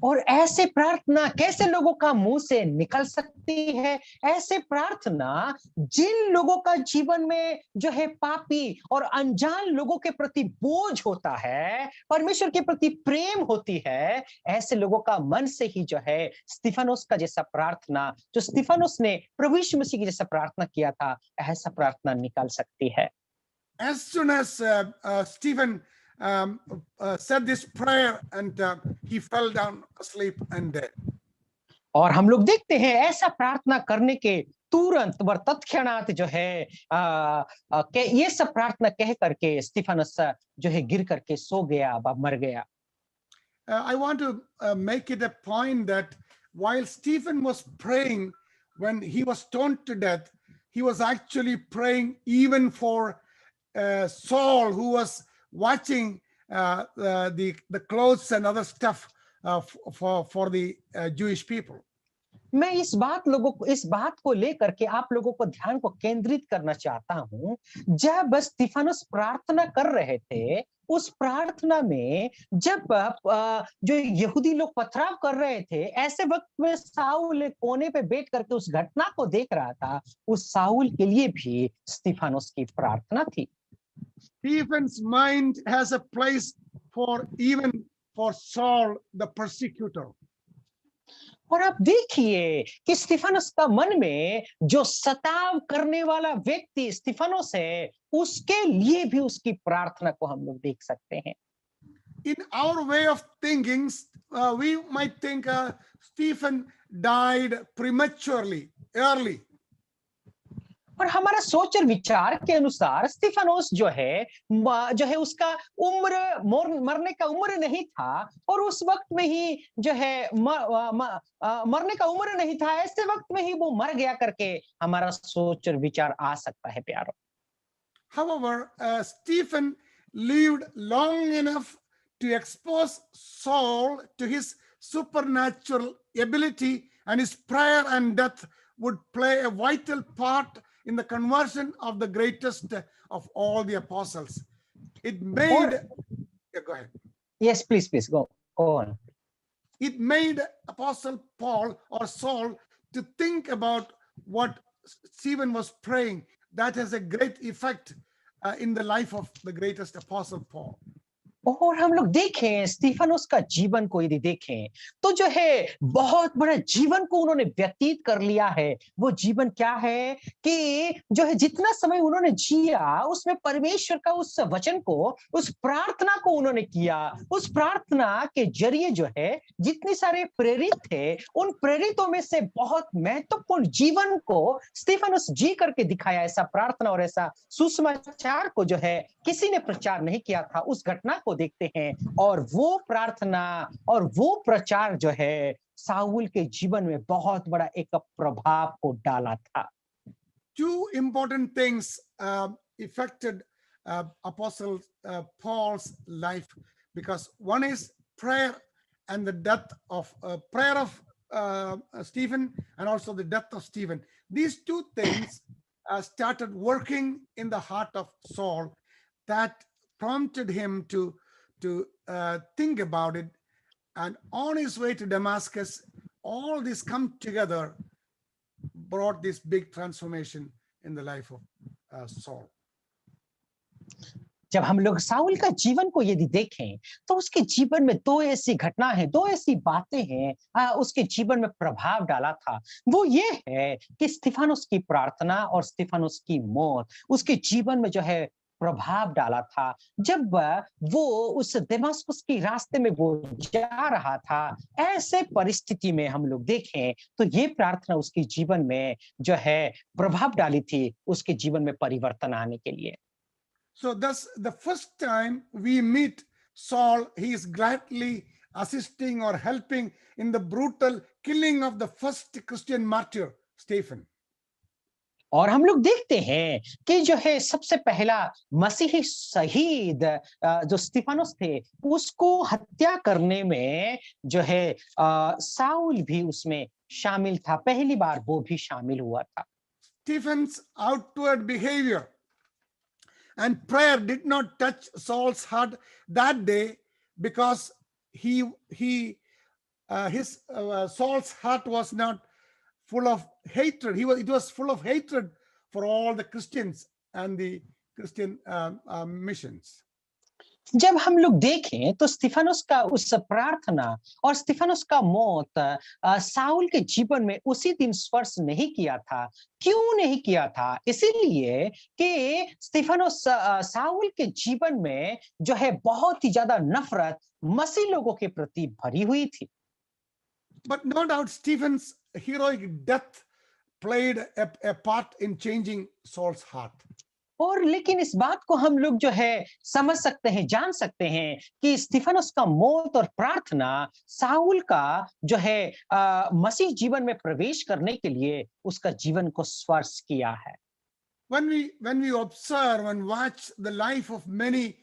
और ऐसे प्रार्थना कैसे लोगों का मुंह से निकल सकती है? ऐसे प्रार्थना जिन लोगों का जीवन में जो है पापी और अनजान लोगों के प्रति बोझ होता है, परमेश्वर के प्रति प्रेम होती है, ऐसे लोगों का मन से ही जो है स्तिफनुस का जैसा प्रार्थना, जो स्तिफनुस ने प्रभु यीशु मसीह की जैसा प्रार्थना किया था, ऐसा प्रार्थना निकल सकती है। As soon as Stephen said this prayer, and he fell down asleep and dead. और हम लोग देखते हैं ऐसा प्रार्थना करने के तुरंत व तत्क्षणात जो है ये सब प्रार्थना कह करके स्टीफनस जो है गिर करके सो गया, मर गया। I want to make it a point that while Stephen was praying when he was stoned to death, he was actually praying even for Saul, who was watching the clothes and other stuff for the Jewish people. मैं इस बात को लेकर के आप लोगों को ध्यान को केंद्रित करना चाहता हूं। जब स्तिफनुस प्रार्थना कर रहे थे, उस प्रार्थना में जब जो यहूदी लोग पथराव कर रहे थे, ऐसे वक्त में साउल कोने पे बैठ करके उस घटना को देख रहा था। उस साउल के लिए भी स्तिफनुस की प्रार्थना थी। Stephen's mind has a place even for Saul the persecutor. और आप देखिए कि स्तिफनुस का मन में जो सताव करने वाला व्यक्ति स्तिफनुस है, उसके लिए भी उसकी प्रार्थना को हम लोग देख सकते हैं। In our way of thinking, we might think Stephen died prematurely, early. और हमारा सोच और विचार के अनुसार स्तिफानोस जो है उसका मरने का उम्र नहीं था, और उस वक्त में ही जो है मरने का उम्र नहीं था, ऐसे वक्त में ही वो मर गया करके हमारा सोच और विचार आ सकता है प्यारो। However, Stephen lived long enough to expose Saul to his supernatural ability, and his prayer and death would play a vital part in the conversion of the greatest of all the apostles. It made, और yeah, go ahead. Yes, please please go on. It made Apostle Paul or Saul to think about what Stephen was praying. That has a great effect in the life of the greatest Apostle Paul. और हम लोग देखें Stefanos का जीवन को यदि देखें तो जो है बहुत बड़ा जीवन को उन्होंने व्यतीत कर लिया है। वो जीवन क्या है कि जो है जितना समय उन्होंने जिया उसमें परमेश्वर का उस वचन को, उस प्रार्थना को उन्होंने किया। उस प्रार्थना के जरिए जो है जितने सारे प्रेरित थे उन प्रेरितों में से बहुत महत्वपूर्ण जीवन को स्टीफनोस जी करके दिखाया। ऐसा प्रार्थना और ऐसा सुसमाचार को जो है किसी ने प्रचार नहीं किया था। उस घटना को देखते हैं और वो प्रार्थना और वो प्रचार जो है साउल के जीवन में बहुत बड़ा एक प्रभाव को डाला था। Two important things affected Apostle Paul's life, because one is prayer and the death of prayer of Stephen, and also the death of Stephen. These two things started working in the heart of Saul, that prompted him to think about it. And on his way to Damascus, all this come together, brought this big transformation in the life of Saul. जब हम लोग Saul का जीवन को यदि देखें तो उसके जीवन में दो ऐसी घटना है, दो ऐसी बातें हैं उसके जीवन में प्रभाव डाला था। वो ये है कि स्तिफानुस की प्रार्थना और स्तिफानुस की मौत उसके जीवन में जो है प्रभाव डाला था। जब वो उस दमिश्क के रास्ते में वो जा रहा था, ऐसे परिस्थिति में हम लोग देखें तो ये प्रार्थना उसके जीवन में जो है प्रभाव डाली थी, उसके जीवन में परिवर्तन आने के लिए। So thus, the first time we meet Saul, he is gladly assisting or helping in the brutal killing of the first Christian martyr, Stephen. और हम लोग देखते हैं कि जो है सबसे पहला मसीही शहीद जो स्तिफानुस थे उसको हत्या करने में जो है साउल भी उसमें शामिल था। पहली बार वो भी शामिल हुआ था। Stephen's outward behavior and prayer did not touch Saul's heart that day, because Saul's heart was not full of hatred. It was full of hatred for all the Christians and the Christian missions. जब हम लोग देखें तो स्तिफानुस का उस प्रार्थना और स्तिफानुस का मौत साउल के जीवन में उसी दिन स्पर्श नहीं किया था। क्यों नहीं किया था? इसीलिए कि स्तिफानुस साउल के जीवन में जो है बहुत ही ज्यादा नफरत मसीह लोगों के प्रति भरी हुई थी। But no doubt Stephen's heroic death played a part in changing Saul's heart. और लेकिन इस बात को हम लोग जो है समझ सकते हैं, जान सकते हैं कि स्तिफानुस का मौत और प्रार्थना साउल का जो है मसीह जीवन में प्रवेश करने के लिए उसका जीवन को स्पर्श किया है। When we observe and watch the life of many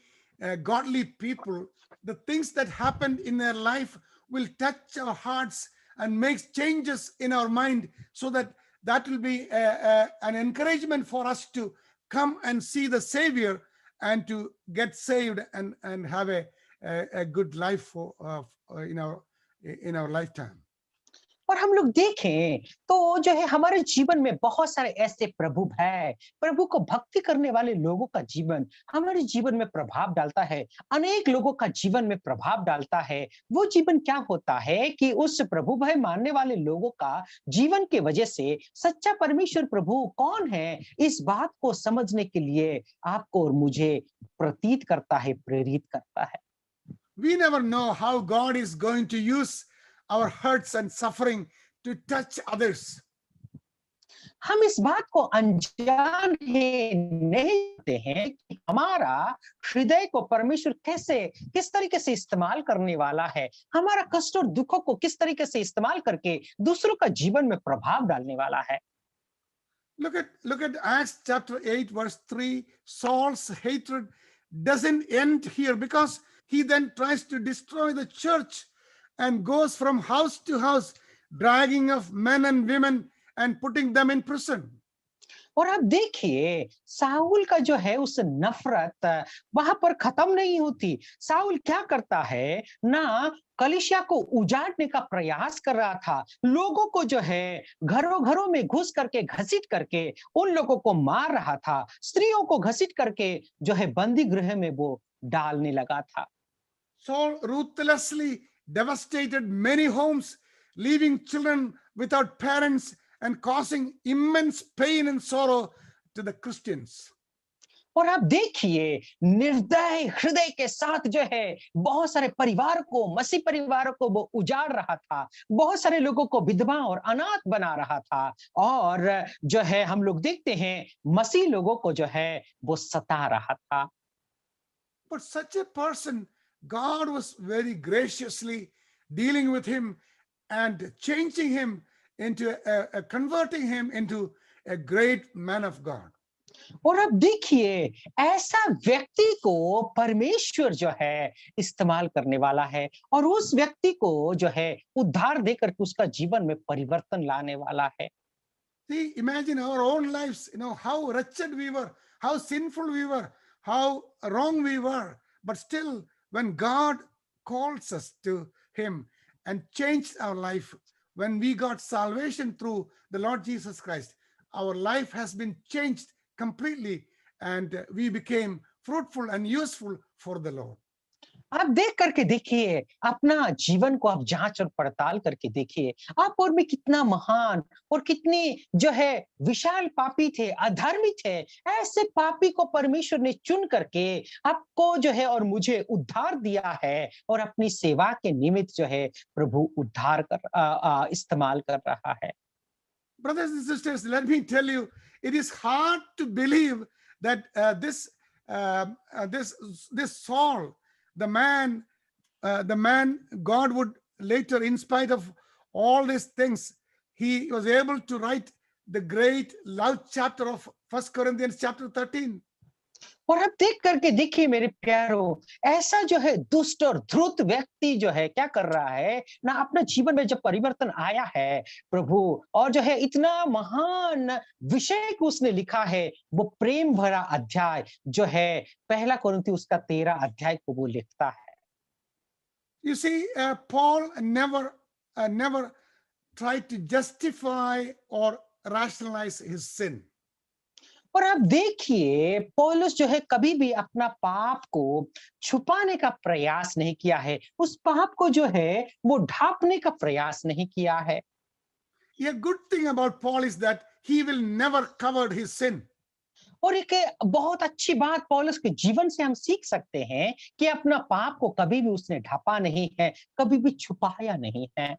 godly people, the things that happened in their life will touch our hearts and make changes in our mind, so that will be an encouragement for us to come and see the Savior and to get saved and have a good life in our lifetime. और हम लोग देखें तो जो है हमारे जीवन में बहुत सारे ऐसे प्रभु हैं, प्रभु को भक्ति करने वाले लोगों का जीवन हमारे जीवन में प्रभाव डालता है, अनेक लोगों का जीवन में प्रभाव डालता है। वो जीवन क्या होता है कि उस प्रभु भय मानने वाले लोगों का जीवन के वजह से सच्चा परमेश्वर प्रभु कौन है, इस बात को समझने के लिए आपको और मुझे प्रतीत करता है, प्रेरित करता है। We never know how God is going to use our hurts and suffering to touch others. हम इस बात को अनजान है नहीं होते हैं कि हमारा हृदय को परमेश्वर कैसे किस तरीके से इस्तेमाल करने वाला है, हमारा कष्ट और दुखों को किस तरीके से इस्तेमाल करके दूसरों का जीवन में प्रभाव डालने वाला है। Look at Acts chapter 8 verse 3. Saul's hatred doesn't end here, because he then tries to destroy the church and goes from house to house, dragging of men and women and putting them in prison. और आप देखिए Saul का जो है उस नफरत वहां पर खत्म नहीं होती। साउल क्या करता है ना, कलीसिया को उजाड़ने का प्रयास कर रहा था, लोगों को जो है घरों घरों में घुस करके घसीट करके उन लोगों को मार रहा था, स्त्रियों को घसीट करके जो है बंदी गृह में वो डालने लगा था। Saul ruthlessly devastated many homes, leaving children without parents and causing immense pain and sorrow to the Christians. और आप देखिए निर्दय हृदय के साथ जो है बहुत सारे परिवार को, मसीह परिवारों को वो उजाड़ रहा था, बहुत सारे लोगों को विधवा और अनाथ बना रहा था, और जो है हम लोग देखते हैं मसीह लोगों को जो है वो सता रहा था। But such a person, God was very graciously dealing with him and changing him into converting him into a great man of God. और अब देखिए ऐसा व्यक्ति को परमेश्वर जो है इस्तेमाल करने वाला है, और उस व्यक्ति को जो है उद्धार देकर के उसका जीवन में परिवर्तन लाने वाला है। See, imagine our own lives, how wretched we were, how sinful we were, how wrong we were. But still, when God calls us to Him and changed our life, when we got salvation through the Lord Jesus Christ, our life has been changed completely, and we became fruitful and useful for the Lord. आप देख करके देखिए अपना जीवन को, आप जांच और पड़ताल करके देखिए आप और मैं कितना महान और कितनी जो है विशाल पापी थे, अधर्मी थे। ऐसे पापी को परमेश्वर ने चुन करके आपको जो है और मुझे उद्धार दिया है, और अपनी सेवा के निमित्त जो है प्रभु उद्धार कर इस्तेमाल कर रहा है। Brothers and sisters, let me tell you, it is hard to believe that this Saul, the man, God would later, in spite of all these things, he was able to write the great love chapter of First Corinthians chapter 13. और अब देख करके देखिए मेरे प्यारो, ऐसा जो है दुष्ट और ध्रुत व्यक्ति जो है क्या कर रहा है ना, अपने जीवन में जब परिवर्तन आया है प्रभु, और जो है इतना महान विषय को उसने लिखा है, वो प्रेम भरा अध्याय जो है पहला कुरिन्थी उसका 13 अध्याय को वो लिखता है। You see, Paul never tried to justify or rationalize his sin. और आप देखिए पौलुस जो है कभी भी अपना पाप को छुपाने का प्रयास नहीं किया है, उस पाप को जो है वो ढांपने का प्रयास नहीं किया है। A good thing about Paul is that he will never cover his sin. और एक बहुत अच्छी बात पौलुस के जीवन से हम सीख सकते हैं कि अपना पाप को कभी भी उसने ढांपा नहीं है, कभी भी छुपाया नहीं है।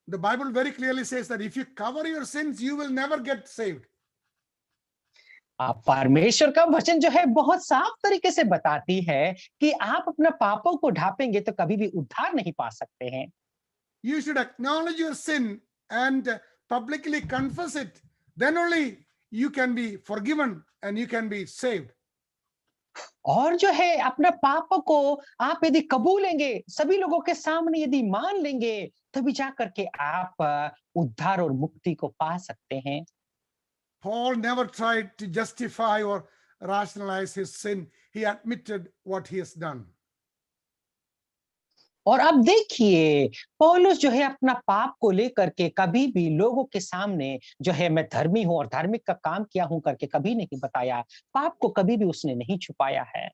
The Bible very clearly says that if you cover your sins, you will never get saved. परमेश्वर का वचन जो है बहुत साफ तरीके से बताती है कि आप अपना पापों को ढांपेंगे तो कभी भी उद्धार नहीं पा सकते हैं। You should acknowledge your sin and publicly confess it. Then only you can be forgiven and you can be saved. और जो है अपना पापों को आप यदि कबूलेंगे, सभी लोगों के सामने यदि मान लेंगे, तभी जा करके आप उद्धार और मुक्ति को पा सकते हैं। Paul never tried to justify or rationalize his sin. He admitted what he has done. और अब देखिए पौलुस जो है अपना पाप को लेकर के कभी भी लोगों के सामने जो है मैं धर्मी हूं और धार्मिक का काम किया हूं करके कभी नहीं बताया, पाप को कभी भी उसने नहीं छुपाया है।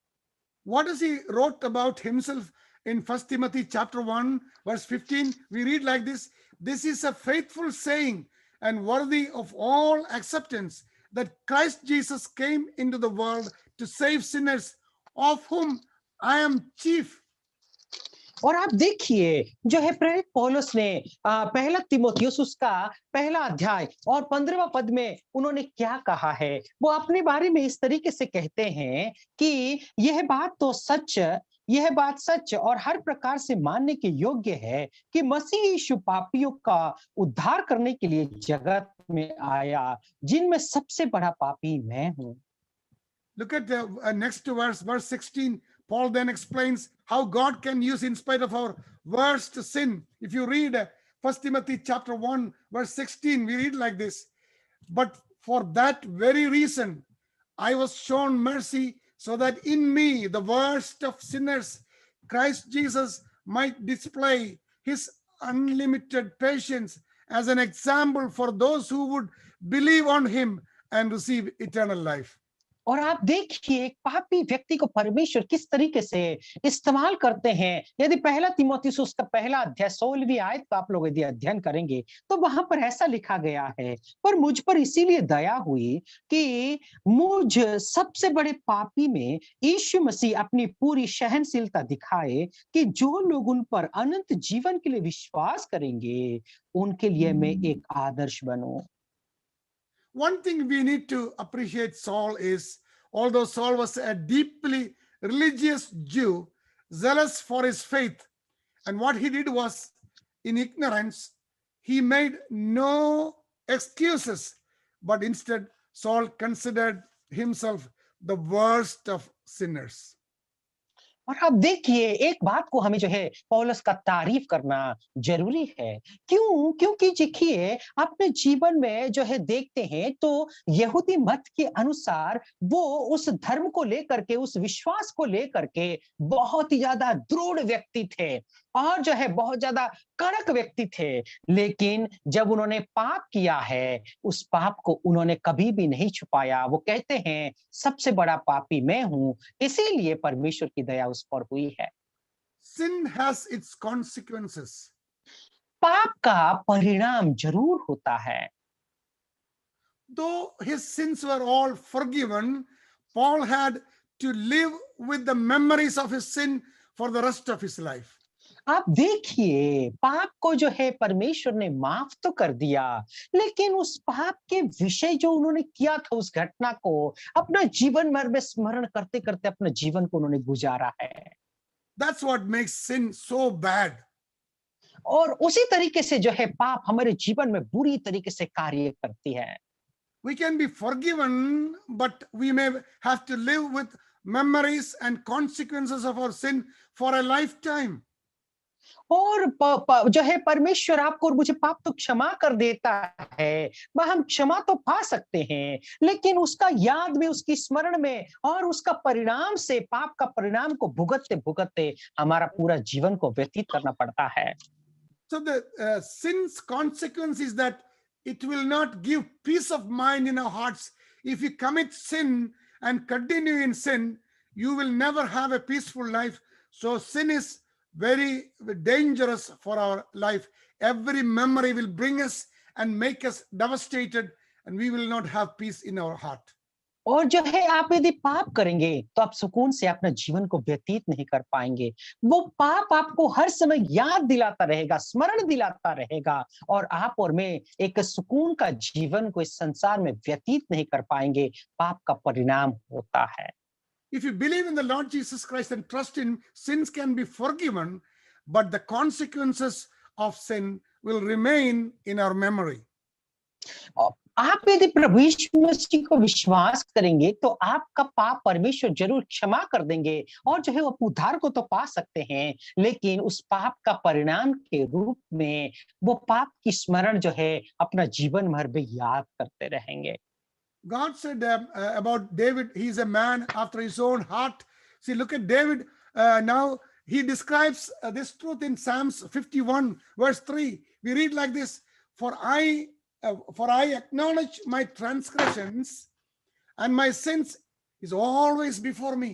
What does he wrote about himself in 1 Timothy chapter 1 verse 15? We read like this: this is a faithful saying and worthy of all acceptance, that Christ Jesus came into the world to save sinners, of whom I am chief. और आप देखिए जो है प्रेरित पौलुस ने पहला तीमुथियुस उसका पहला अध्याय और 15वां पद में उन्होंने क्या कहा है। वो अपने बारे में इस तरीके से कहते हैं कि यह बात सच और हर प्रकार से मानने के योग्य है कि मसीह यीशु पापियों का उद्धार करने के लिए जगत में आया, जिनमें सबसे बड़ा पापी मैं हूं। Look at the next verse, verse 16. Paul then explains how God can use, in spite of our worst sin. If you read 1 Timothy chapter 1, verse 16, we read like this. But for that very reason, I was shown mercy, so that in me, the worst of sinners, Christ Jesus might display his unlimited patience as an example for those who would believe on him and receive eternal life. और आप देखिए एक पापी व्यक्ति को परमेश्वर किस तरीके से इस्तेमाल करते हैं। यदि पहला तीमुथियुस उसका पहला अध्याय 16वीं आयत का आप लोग यदि अध्ययन करेंगे तो वहां पर ऐसा लिखा गया है, पर मुझ पर इसीलिए दया हुई कि मुझ सबसे बड़े पापी में यीशु मसीह अपनी पूरी सहनशीलता दिखाए कि जो लोग उन पर अनंत जीवन के लिए विश्वास करेंगे उनके लिए मैं एक आदर्श बनूं। One thing we need to appreciate Saul is, although Saul was a deeply religious Jew, zealous for his faith, and what he did was in ignorance, he made no excuses, but instead, Saul considered himself the worst of sinners. और आप देखिए एक बात को हमें जो है पौलुस का तारीफ करना जरूरी है। क्यों? क्योंकि देखिए अपने जीवन में जो है देखते हैं तो यहूदी मत के अनुसार वो उस धर्म को लेकर के, उस विश्वास को लेकर के बहुत ही ज्यादा दृढ़ व्यक्ति थे और जो है बहुत ज्यादा कड़क व्यक्ति थे। लेकिन जब उन्होंने पाप किया है उस पाप को उन्होंने कभी भी नहीं छुपाया। वो कहते हैं सबसे बड़ा पापी मैं हूं, इसीलिए परमेश्वर की दया उस पर हुई है। Sin has its consequences. पाप का परिणाम जरूर होता है। Though his sins were all forgiven, Paul had to live with the memories of his sin for the rest of his life. आप देखिए पाप को जो है परमेश्वर ने माफ तो कर दिया, लेकिन उस पाप के विषय जो उन्होंने किया था उस घटना को अपना जीवन भर में स्मरण करते करते अपने जीवन को उन्होंने गुजारा है। That's what makes sin so bad. और उसी तरीके से जो है पाप हमारे जीवन में बुरी तरीके से कार्य करती है। We can be forgiven, but we may have to live with memories and consequences of our sin for a lifetime. और जो है परमेश्वर आपको और मुझे पाप तो क्षमा कर देता है, वह हम क्षमा तो पा सकते हैं, लेकिन उसका याद में, उसकी स्मरण में और उसका परिणाम से, पाप का परिणाम को भुगतते भुगतते हमारा पूरा जीवन को व्यतीत करना पड़ता है। So the sin's consequence is that it will not give peace of mind in our hearts. If you commit sin and continue in sin, you will never have a peaceful life. So sin is very dangerous for our life. Every memory will bring us and make us devastated, and we will not have peace in our heart. और जो है आप यदि पाप करेंगे तो आप सुकून से अपना जीवन को व्यतीत नहीं कर पाएंगे। वो पाप आपको हर समय याद दिलाता रहेगा, स्मरण दिलाता रहेगा और आप और मैं एक सुकून का जीवन को इस संसार में व्यतीत नहीं कर पाएंगे। पाप का परिणाम होता है। If you believe in the Lord Jesus Christ and trust in, sins can be forgiven, but the consequences of sin will remain in our memory. आप यदि प्रभु यीशु मसीह को विश्वास करेंगे तो आपका पाप परमेश्वर जरूर क्षमा कर देंगे और जो है वो उद्धार को तो पा सकते हैं, लेकिन उस पाप का परिणाम के रूप में वो पाप की स्मरण जो है अपना जीवन भर में याद करते रहेंगे। God said about David, he's a man after his own heart. See, look at David. Now he describes this truth in Psalms 51, verse 3. We read like this: For I acknowledge my transgressions, and my sins is always before me.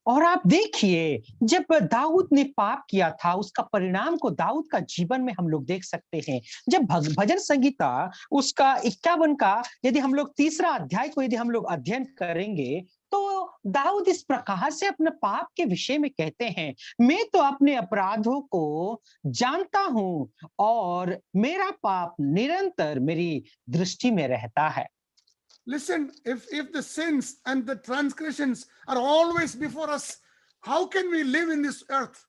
और आप देखिए जब दाऊद ने पाप किया था उसका परिणाम को दाऊद का जीवन में हम लोग देख सकते हैं। जब भजन संगीता उसका 51 का यदि हम लोग तीसरा अध्याय को यदि हम लोग अध्ययन करेंगे तो दाऊद इस प्रकार से अपने पाप के विषय में कहते हैं, मैं तो अपने अपराधों को जानता हूँ और मेरा पाप निरंतर मेरी दृष्टि में रहता है। Listen, if the sins and the transgressions are always before us, how can we live in this earth?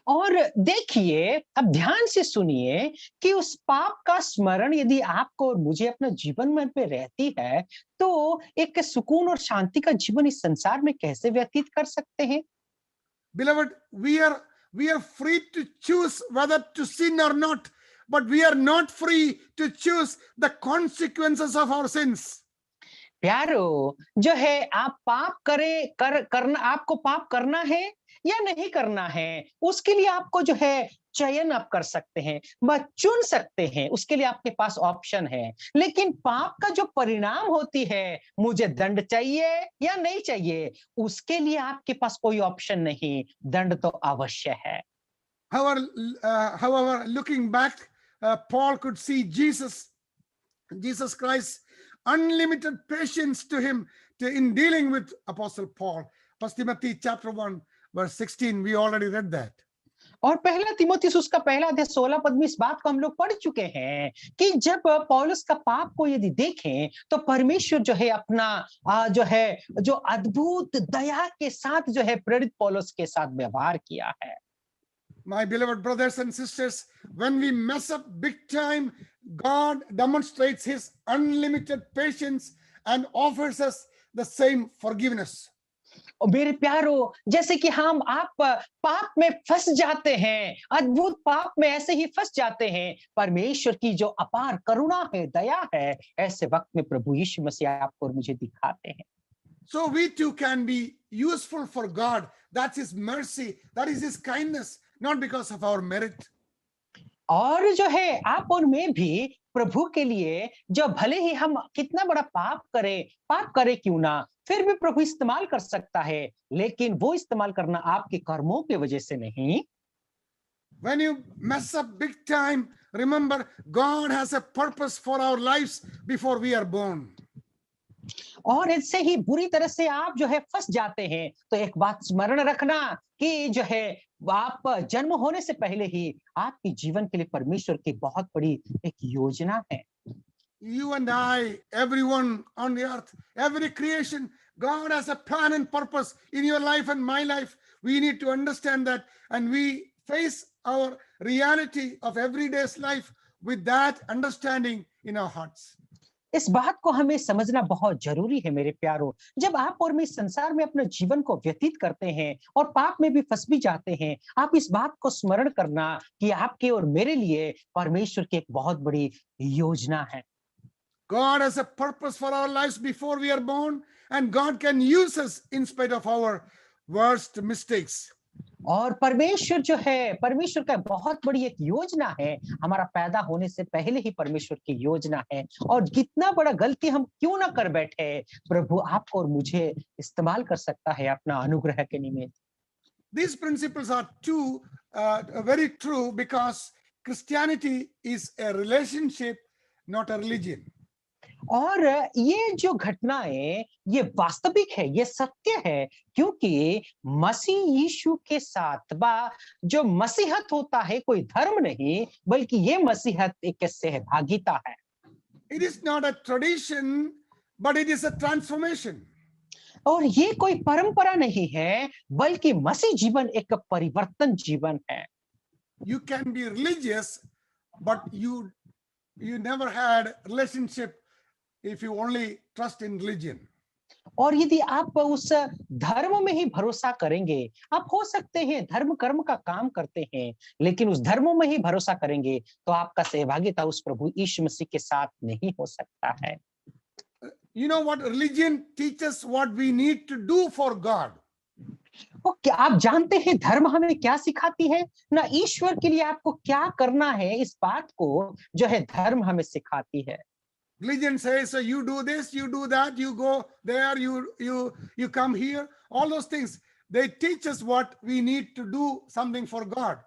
और देखिए, अब ध्यान से सुनिए कि उस पाप का स्मरण यदि आपको और मुझे अपने जीवन में रहती है, तो एक सुकून और शांति का जीवन इस संसार में कैसे व्यतीत कर सकते हैं? Beloved, we are free to choose whether to sin or not, but we are not free to choose the consequences of our sins. प्यारो, जो है आप पाप करें कर करना आपको पाप करना है या नहीं करना है, उसके लिए आपको जो है चयन आप कर सकते हैं, बस चुन सकते हैं, उसके लिए आपके पास ऑप्शन है। लेकिन पाप का जो परिणाम होती है, मुझे दंड चाहिए या नहीं चाहिए, उसके लिए आपके पास कोई ऑप्शन नहीं, दंड तो अवश्य है। However, looking back, Paul could see Jesus Christ, unlimited patience to him in dealing with Apostle Paul. 1 Timothy chapter 1, verse 16, we already read that. और पहला तीमुथियुस उसका पहला अध्याय 16 पद में इस बात को हम लोग पढ़ चुके हैं कि जब पौलुस का पाप को यदि देखें तो परमेश्वर जो है अपना जो अद्भुत दया के साथ जो है प्रेरित पौलुस के साथ व्यवहार किया है। My beloved brothers and sisters, when we mess up big time, God demonstrates his unlimited patience and offers us the same forgiveness. और मेरे प्यारो, जैसे कि आप पाप में फंस जाते हैं, अद्भुत पाप में ऐसे ही फंस जाते हैं, परमेश्वर की जो अपार करुणा है, दया है, ऐसे वक्त में प्रभु यीशु मसीह आपको और मुझे दिखाते हैं। So we too can be useful for God. That's his mercy, that is his kindness, not because of our merit. और जो है आप और मैं भी प्रभु के लिए, जो भले ही हम कितना बड़ा पाप करें क्यों ना, फिर भी प्रभु इस्तेमाल कर सकता है, लेकिन वो इस्तेमाल करना आपके कर्मों की वजह से नहीं। When you mess up big time, remember God has a purpose for our lives before we are born. और इससे ही बुरी तरह से आप जो है फंस जाते हैं, तो एक बात स्मरण रखना कि जो है आप जन्म होने से पहले ही आपके जीवन के लिए परमेश्वर की बहुत बड़ी एक योजना है। You and I, everyone on the earth, every creation, God has a plan and purpose in your life and my life. We need to understand that, and we face our reality of everyday's life with that understanding in our hearts. इस बात को हमें समझना बहुत जरूरी है मेरे प्यारों। जब आप और मैं इस संसार में अपने जीवन को व्यतीत करते हैं और पाप में भी फंस भी जाते हैं, आप इस बात को स्मरण करना कि आपके और मेरे लिए परमेश्वर की एक बहुत बड़ी योजना है। God has a purpose for our lives before we are born, and God can use us in spite of our worst mistakes. और परमेश्वर का बहुत बड़ी एक योजना है, हमारा पैदा होने से पहले ही परमेश्वर की योजना है, और कितना बड़ा गलती हम क्यों ना कर बैठे, प्रभु आपको और मुझे इस्तेमाल कर सकता है अपना अनुग्रह के निमित्त। These principles are very true, because Christianity is a relationship, not a religion. और ये जो घटनाएं, ये वास्तविक है, ये सत्य है, क्योंकि मसीह यीशु के साथ जो मसीहत होता है कोई धर्म नहीं, बल्कि ये मसीहत एक सहभागिता है। It is not a tradition, but it is a transformation. और ये कोई परंपरा नहीं है, बल्कि मसीह जीवन एक परिवर्तन जीवन है। You can be religious, but you never had relationship if you only trust in religion. और यदि आप उस धर्म में ही भरोसा करेंगे, आप हो सकते हैं धर्म कर्म का काम करते हैं, लेकिन उस धर्म में ही भरोसा करेंगे, तो आपका सहभागिता उस प्रभु यीशु मसीह के साथ नहीं हो सकता है। You know what? Religion teaches what we need to do for God. क्या आप जानते हैं धर्म हमें क्या सिखाती है ना? ईश्वर के लिए आपको क्या करना है, इस बात को जो है धर्म हमें सिखाती है। Religion says, so you do this, you do that, you go there, you come here, all those things. They teach us what we need to do something for God.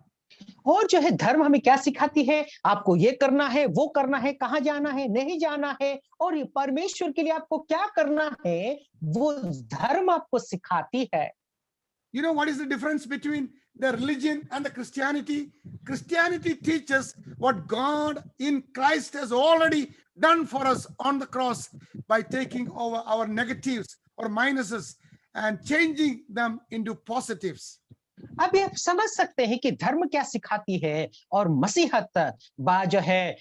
और जो है धर्म हमें क्या सिखाती है? आपको ये करना है, वो करना है, कहाँ जाना है, नहीं जाना है और ये परमेश्वर के लिए आपको क्या करना है, वो धर्म आपको सिखाती है। You know what is the difference between the religion and the Christianity? Christianity teaches what God in Christ has already done for us on the cross by taking over our negatives or minuses and changing them into positives. अब ये आप समझ सकते हैं कि धर्म क्या सिखाती है और मसीहत बा जो है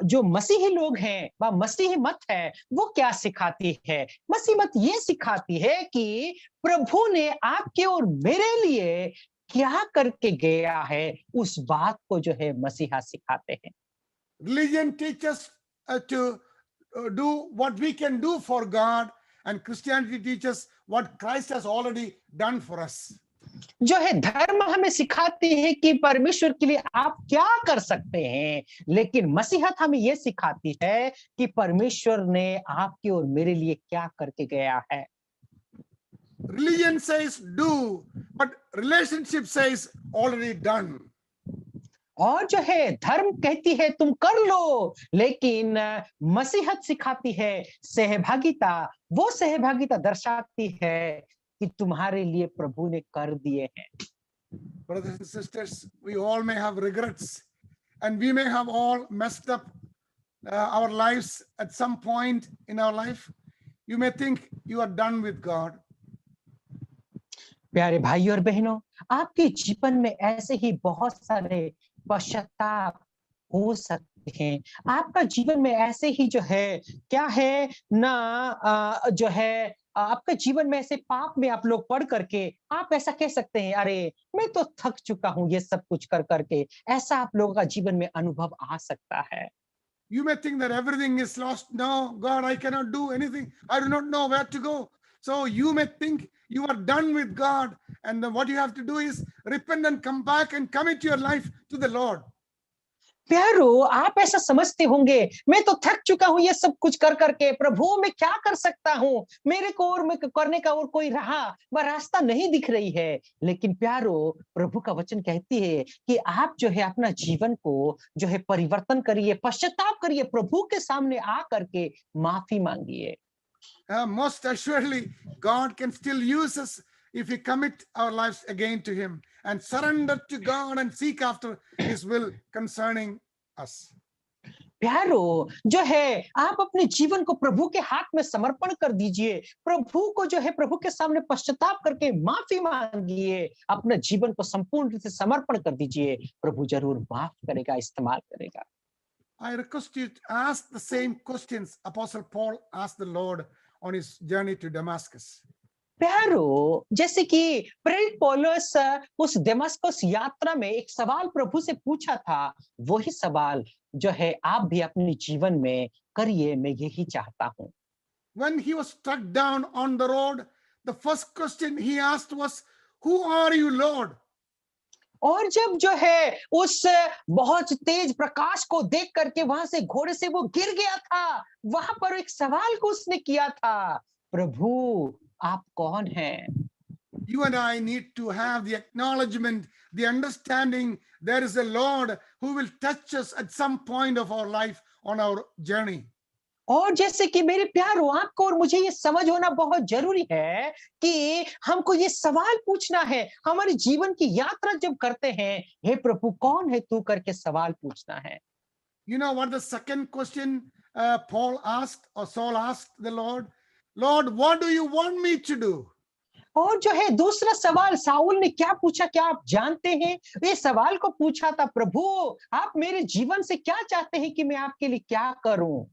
जो मसीही लोग हैं बा मसीही मत है वो क्या सिखाती है। मसीह मत ये सिखाती है कि प्रभु ने आपके और मेरे लिए क्या करके गया है, उस बात को जो है मसीहा सिखाते हैं। Religion teaches to do what we can do for God, and Christianity teaches what Christ has already done for us. जो है धर्म हमें सिखाती है कि परमेश्वर के लिए आप क्या कर सकते हैं, लेकिन मसीहत हमें यह सिखाती है कि परमेश्वर ने आपके और मेरे लिए क्या करके गया है। Religion says do, but relationship says already done. और जो है धर्म कहती है तुम कर लो, लेकिन मसीहत सिखाती है सहभागिता। वो सहभागिता दर्शाती है कि तुम्हारे लिए प्रभु ने कर दिए हैं। Brothers and sisters, we all may have regrets and we may have all messed up our lives at some point in our life. You may think you are done with God. प्यारे भाई और बहनों, आपके जीवन में ऐसे ही बहुत सारे पश्चाताप हो सकते हैं। आपका जीवन में ऐसे ही जो है क्या है ना जो है आपका जीवन में ऐसे पाप में आप लोग पढ़ करके आप ऐसा कह सकते हैं, अरे मैं तो थक चुका हूं ये सब कुछ कर करके। ऐसा आप लोगों का जीवन में अनुभव आ सकता है। You may think that everything is lost. No, God, I cannot do anything. I do not know where to go. So you may think you are done with God, and then what you have to do is repent and come back and commit your life to the Lord. प्यारो, आप ऐसा समझते होंगे, मैं तो थक चुका हूं ये सब कुछ कर करके, प्रभु मैं क्या कर सकता हूं, मेरे को और मैं करने का और कोई रास्ता नहीं दिख रही है। लेकिन प्यारो, प्रभु का वचन कहती है कि आप जो है अपना जीवन को जो है परिवर्तन करिए, पश्चाताप करिए, प्रभु के सामने आ करके माफी मांगिए। Most assuredly, God can still use us if we commit our lives again to Him and surrender to God and seek after His will concerning us. प्यारो, जो है आप अपने जीवन को प्रभु के हाथ में समर्पण कर दीजिए। प्रभु को जो है प्रभु के सामने पश्चाताप करके माफी मांगिए, अपना जीवन को संपूर्ण रूप से समर्पण कर दीजिए। प्रभु जरूर माफ करेगा, इस्तेमाल करेगा। I request you to ask the same questions Apostle Paul asked the Lord on his journey to Damascus. प्यारो, जैसे कि प्रेरित पौलुस उस दमिश्क यात्रा में एक सवाल प्रभु से पूछा था, वही सवाल जो है आप भी अपने जीवन में करिए, मैं यही चाहता हूं। When he was struck down on the road, the first question he asked was, "Who are you, Lord?" और जब जो है उस बहुत तेज प्रकाश को देख करके वहां से घोड़े से वो गिर गया था, वहां पर एक सवाल को उसने किया था, प्रभु आप कौन हैं? You and I need to have the acknowledgement, the understanding there is a Lord who will touch us at some point of our life on our journey. और जैसे कि मेरे प्यारो, आपको और मुझे ये समझ होना बहुत जरूरी है कि हमको ये सवाल पूछना है, हमारे जीवन की यात्रा जब करते हैं, हे प्रभु कौन है तू करके सवाल पूछना है। You know what the second question Paul asked or Saul asked the Lord? Lord, what do you want me to do? और जो है दूसरा सवाल साउल ने क्या पूछा, क्या आप जानते हैं? ये सवाल को पूछा था, प्रभु आप मेरे जीवन से क्या चाहते हैं कि मैं आपके लिए क्या करूं?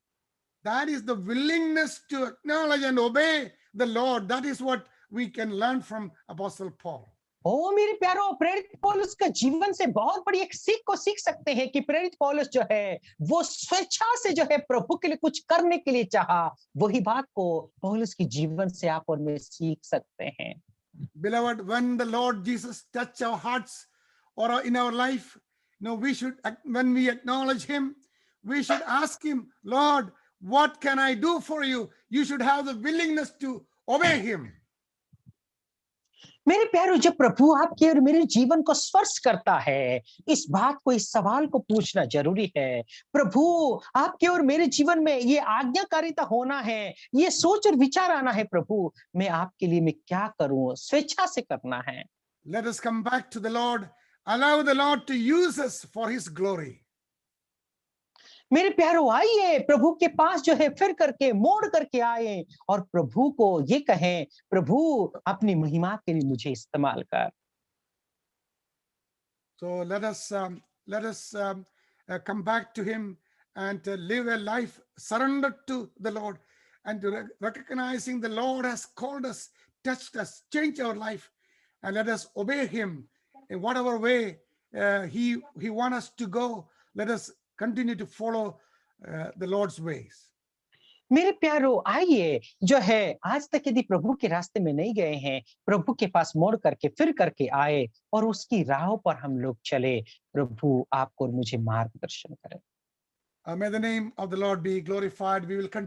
That is the willingness to acknowledge and obey the Lord. That is what we can learn from Apostle Paul. ओ मेरे प्यारो, प्रेरित पौलुस का जीवन से बहुत बड़ी एक सीख को सीख सकते हैं कि प्रेरित पौलुस जो है वो स्वेच्छा से जो है प्रभु के लिए कुछ करने के लिए चाहा। वही बात को पौलुस के जीवन से आप और मैं सीख सकते हैं। Beloved, when the Lord Jesus touch our hearts or in our life, we should, when we acknowledge Him, we should ask Him, Lord, what can I do for you? You should have the willingness to obey Him. मेरे प्यारों, जब प्रभु आपके और मेरे जीवन को स्पर्श करता है, इस बात को, इस सवाल को पूछना जरूरी है। प्रभु, आपके और मेरे जीवन में ये आज्ञाकारिता होना है, ये सोच और विचार आना है, प्रभु मैं आपके लिए मैं क्या करूं, स्वेच्छा से करना है। Let us come back to the Lord. Allow the Lord to use us for his glory. मेरे प्यारों, आइए प्रभु के पास जो है फिर करके मोड़ करके आए और प्रभु को ये कहें, प्रभु अपनी महिमा के लिए मुझे इस्तेमाल कर। So let us come back to him and live a life surrendered to the Lord, and to recognizing the Lord has called us, touched us, changed our life, and let us obey him in whatever way he wants us to go. Let us continue to follow the Lord's ways. मेरे प्यारों, आइए जो है आज तक यदि प्रभु के रास्ते में नहीं गए हैं, प्रभु के पास मोड़ करके फिर करके आए और उसकी राहों पर हम लोग चले। प्रभु आपको और मुझे मार्गदर्शन करें। May the name of the Lord be glorified. We will continue